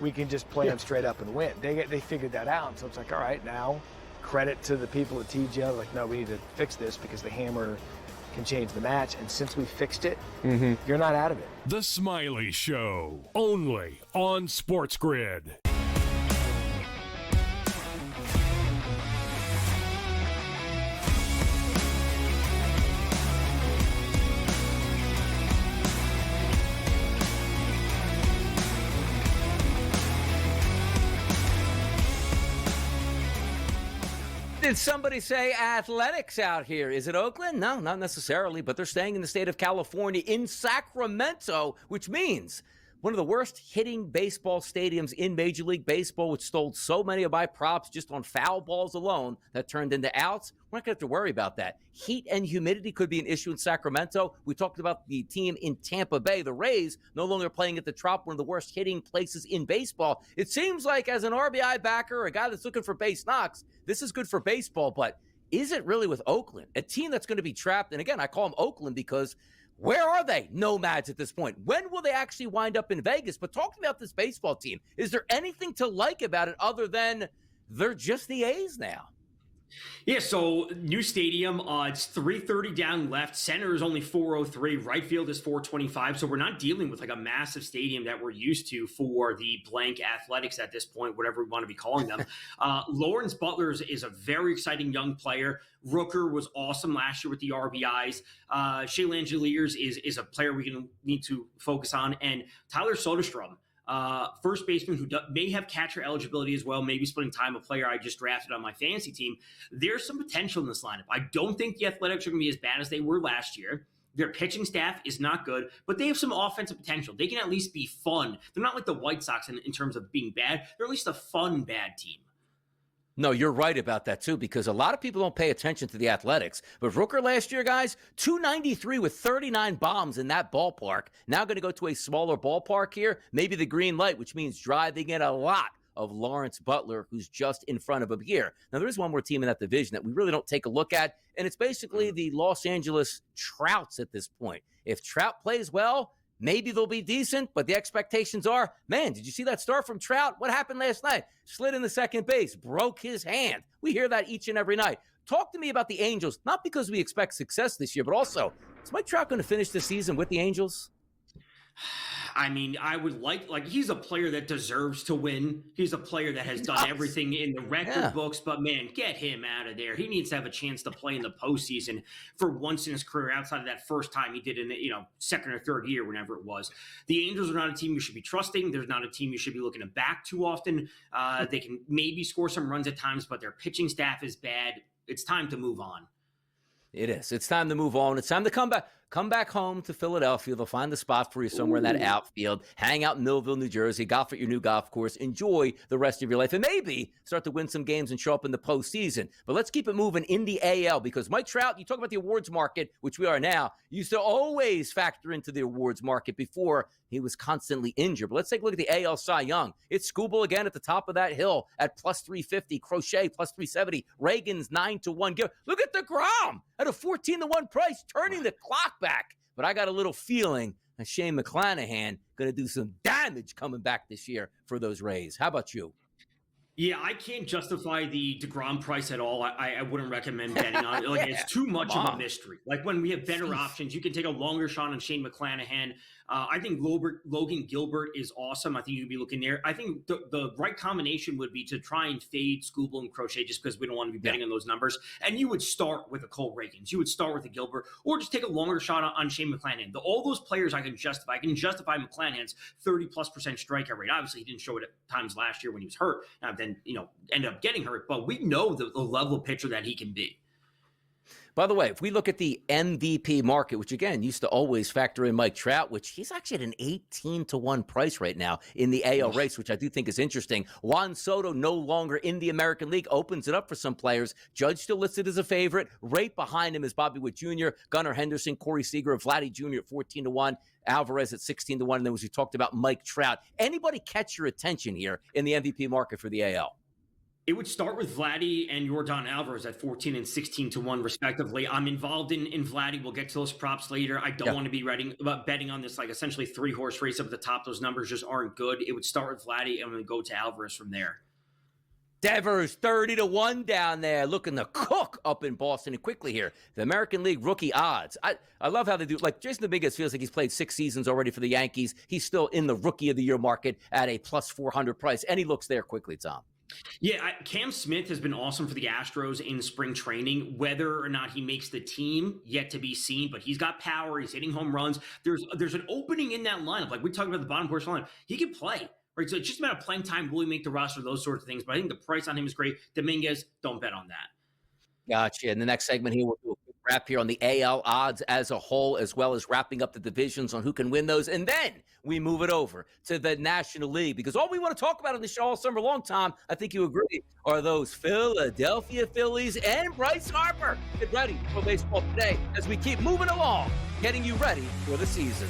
we can just play them straight up and win. They figured that out. And so it's like, all right, now credit to the people at TGL. Like, no, we need to fix this because the hammer can change the match. And since we fixed it, you're not out of it. The Smiley Show, only on SportsGrid. Did somebody say athletics out here? Is it Oakland? No, not necessarily, but they're staying in the state of California in Sacramento, which means one of the worst hitting baseball stadiums in Major League Baseball, which stole so many of my props just on foul balls alone that turned into outs. We're not going to have to worry about that. Heat and humidity could be an issue in Sacramento. We talked about the team in Tampa Bay, the Rays, no longer playing at the Trop, one of the worst hitting places in baseball. It seems like as an RBI backer or a guy that's looking for base knocks, this is good for baseball, but is it really with Oakland? A team that's going to be trapped, and again, I call them Oakland because where are they? Nomads at this point. When will they actually wind up in Vegas? But talking about this baseball team, is there anything to like about it other than they're just the A's now? Yeah, so new stadium, it's 330 down left. Center is only 403. Right field is 425. So we're not dealing with like a massive stadium that we're used to for the blank Athletics at this point, whatever we want to be calling them. Lawrence Butler is a very exciting young player. Rooker was awesome last year with the RBIs. Shea Langeliers is a player we need to focus on. And Tyler Soderstrom, first baseman who may have catcher eligibility as well, maybe splitting time, a player I just drafted on my fantasy team. There's some potential in this lineup. I don't think the Athletics are going to be as bad as they were last year. Their pitching staff is not good, but they have some offensive potential. They can at least be fun. They're not like the White Sox in terms of being bad. They're at least a fun bad team. No, you're right about that, too, because a lot of people don't pay attention to the Athletics. But Rooker last year, guys, 293 with 39 bombs in that ballpark. Now going to go to a smaller ballpark here, maybe the green light, which means driving in a lot of Lawrence Butler, who's just in front of him here. Now, there is one more team in that division that we really don't take a look at, and it's basically the Los Angeles Trouts at this point. If Trout plays well, maybe they'll be decent, but the expectations are, man, did you see that start from Trout? What happened last night? Slid in the second base, broke his hand. We hear that each and every night. Talk to me about the Angels, not because we expect success this year, but also, is Mike Trout going to finish the season with the Angels? I mean, I would like he's a player that deserves to win. He's a player that has done everything in the record books, but man, get him out of there. He needs to have a chance to play in the postseason for once in his career outside of that first time he did in the, second or third year, whenever it was. The Angels are not a team you should be trusting. They're not a team you should be looking to back too often. They can maybe score some runs at times, but their pitching staff is bad. It's time to move on. It is. It's time to move on. It's time to come back. Come back home to Philadelphia. They'll find the spot for you somewhere in that outfield. Hang out in Millville, New Jersey. Golf at your new golf course. Enjoy the rest of your life. And maybe start to win some games and show up in the postseason. But let's keep it moving in the AL because Mike Trout, you talk about the awards market, which we are now, used to always factor into the awards market before he was constantly injured. But let's take a look at the AL Cy Young. It's Skubal again at the top of that hill at plus 350. Crochet plus 370. Reagan's 9-1. Look at DeGrom at a 14-1 price, turning the clock back. But I got a little feeling that Shane McClanahan going to do some damage coming back this year for those Rays. How about you? Yeah, I can't justify the DeGrom price at all. I wouldn't recommend betting on it. Like, it's too much of a mystery. Like, when we have better options, you can take a longer shot on Shane McClanahan. I think Logan Gilbert is awesome. I think you could be looking there. I think the right combination would be to try and fade Skubal and Crochet just because we don't want to be betting on those numbers. And you would start with a Cole Reagans. You would start with a Gilbert or just take a longer shot on Shane McClanahan. All those players I can justify. I can justify McClanahan's 30+% strikeout rate. Obviously, he didn't show it at times last year when he was hurt. Then, ended up getting hurt. But we know the level of pitcher that he can be. By the way, if we look at the MVP market, which again used to always factor in Mike Trout, which he's actually at an 18-1 price right now in the AL race, which I do think is interesting. Juan Soto no longer in the American League, opens it up for some players. Judge still listed as a favorite. Right behind him is Bobby Witt Jr., Gunnar Henderson, Corey Seager, Vladdy Jr. at 14-1, Alvarez at 16-1, and then as we talked about Mike Trout. Anybody catch your attention here in the MVP market for the AL? It would start with Vladdy and Yordan Alvarez at 14 and 16-1, respectively. I'm involved in Vladdy. We'll get to those props later. I don't want to be betting on this, like, essentially 3-horse race up at the top. Those numbers just aren't good. It would start with Vladdy and then go to Alvarez from there. Devers 30-1 down there, looking to cook up in Boston. And quickly here, the American League rookie odds. I love how they do. Like, Jason Dominguez feels like he's played 6 seasons already for the Yankees. He's still in the rookie of the year market at a plus 400 price, and he looks there quickly, Tom. Yeah, Cam Smith has been awesome for the Astros in spring training. Whether or not he makes the team, yet to be seen, but he's got power. He's hitting home runs. There's an opening in that lineup. Like we talked about the bottom portion lineup. He can play, right? So it's just a matter of playing time. Will he make the roster? Those sorts of things. But I think the price on him is great. Dominguez, don't bet on that. Gotcha. In the next segment here, we'll do a quick wrap here on the AL odds as a whole, as well as wrapping up the divisions on who can win those. And then we move it over to the National League, because all we want to talk about on the show all summer long, Tom, I think you agree, are those Philadelphia Phillies and Bryce Harper. Get ready for baseball today as we keep moving along, getting you ready for the season.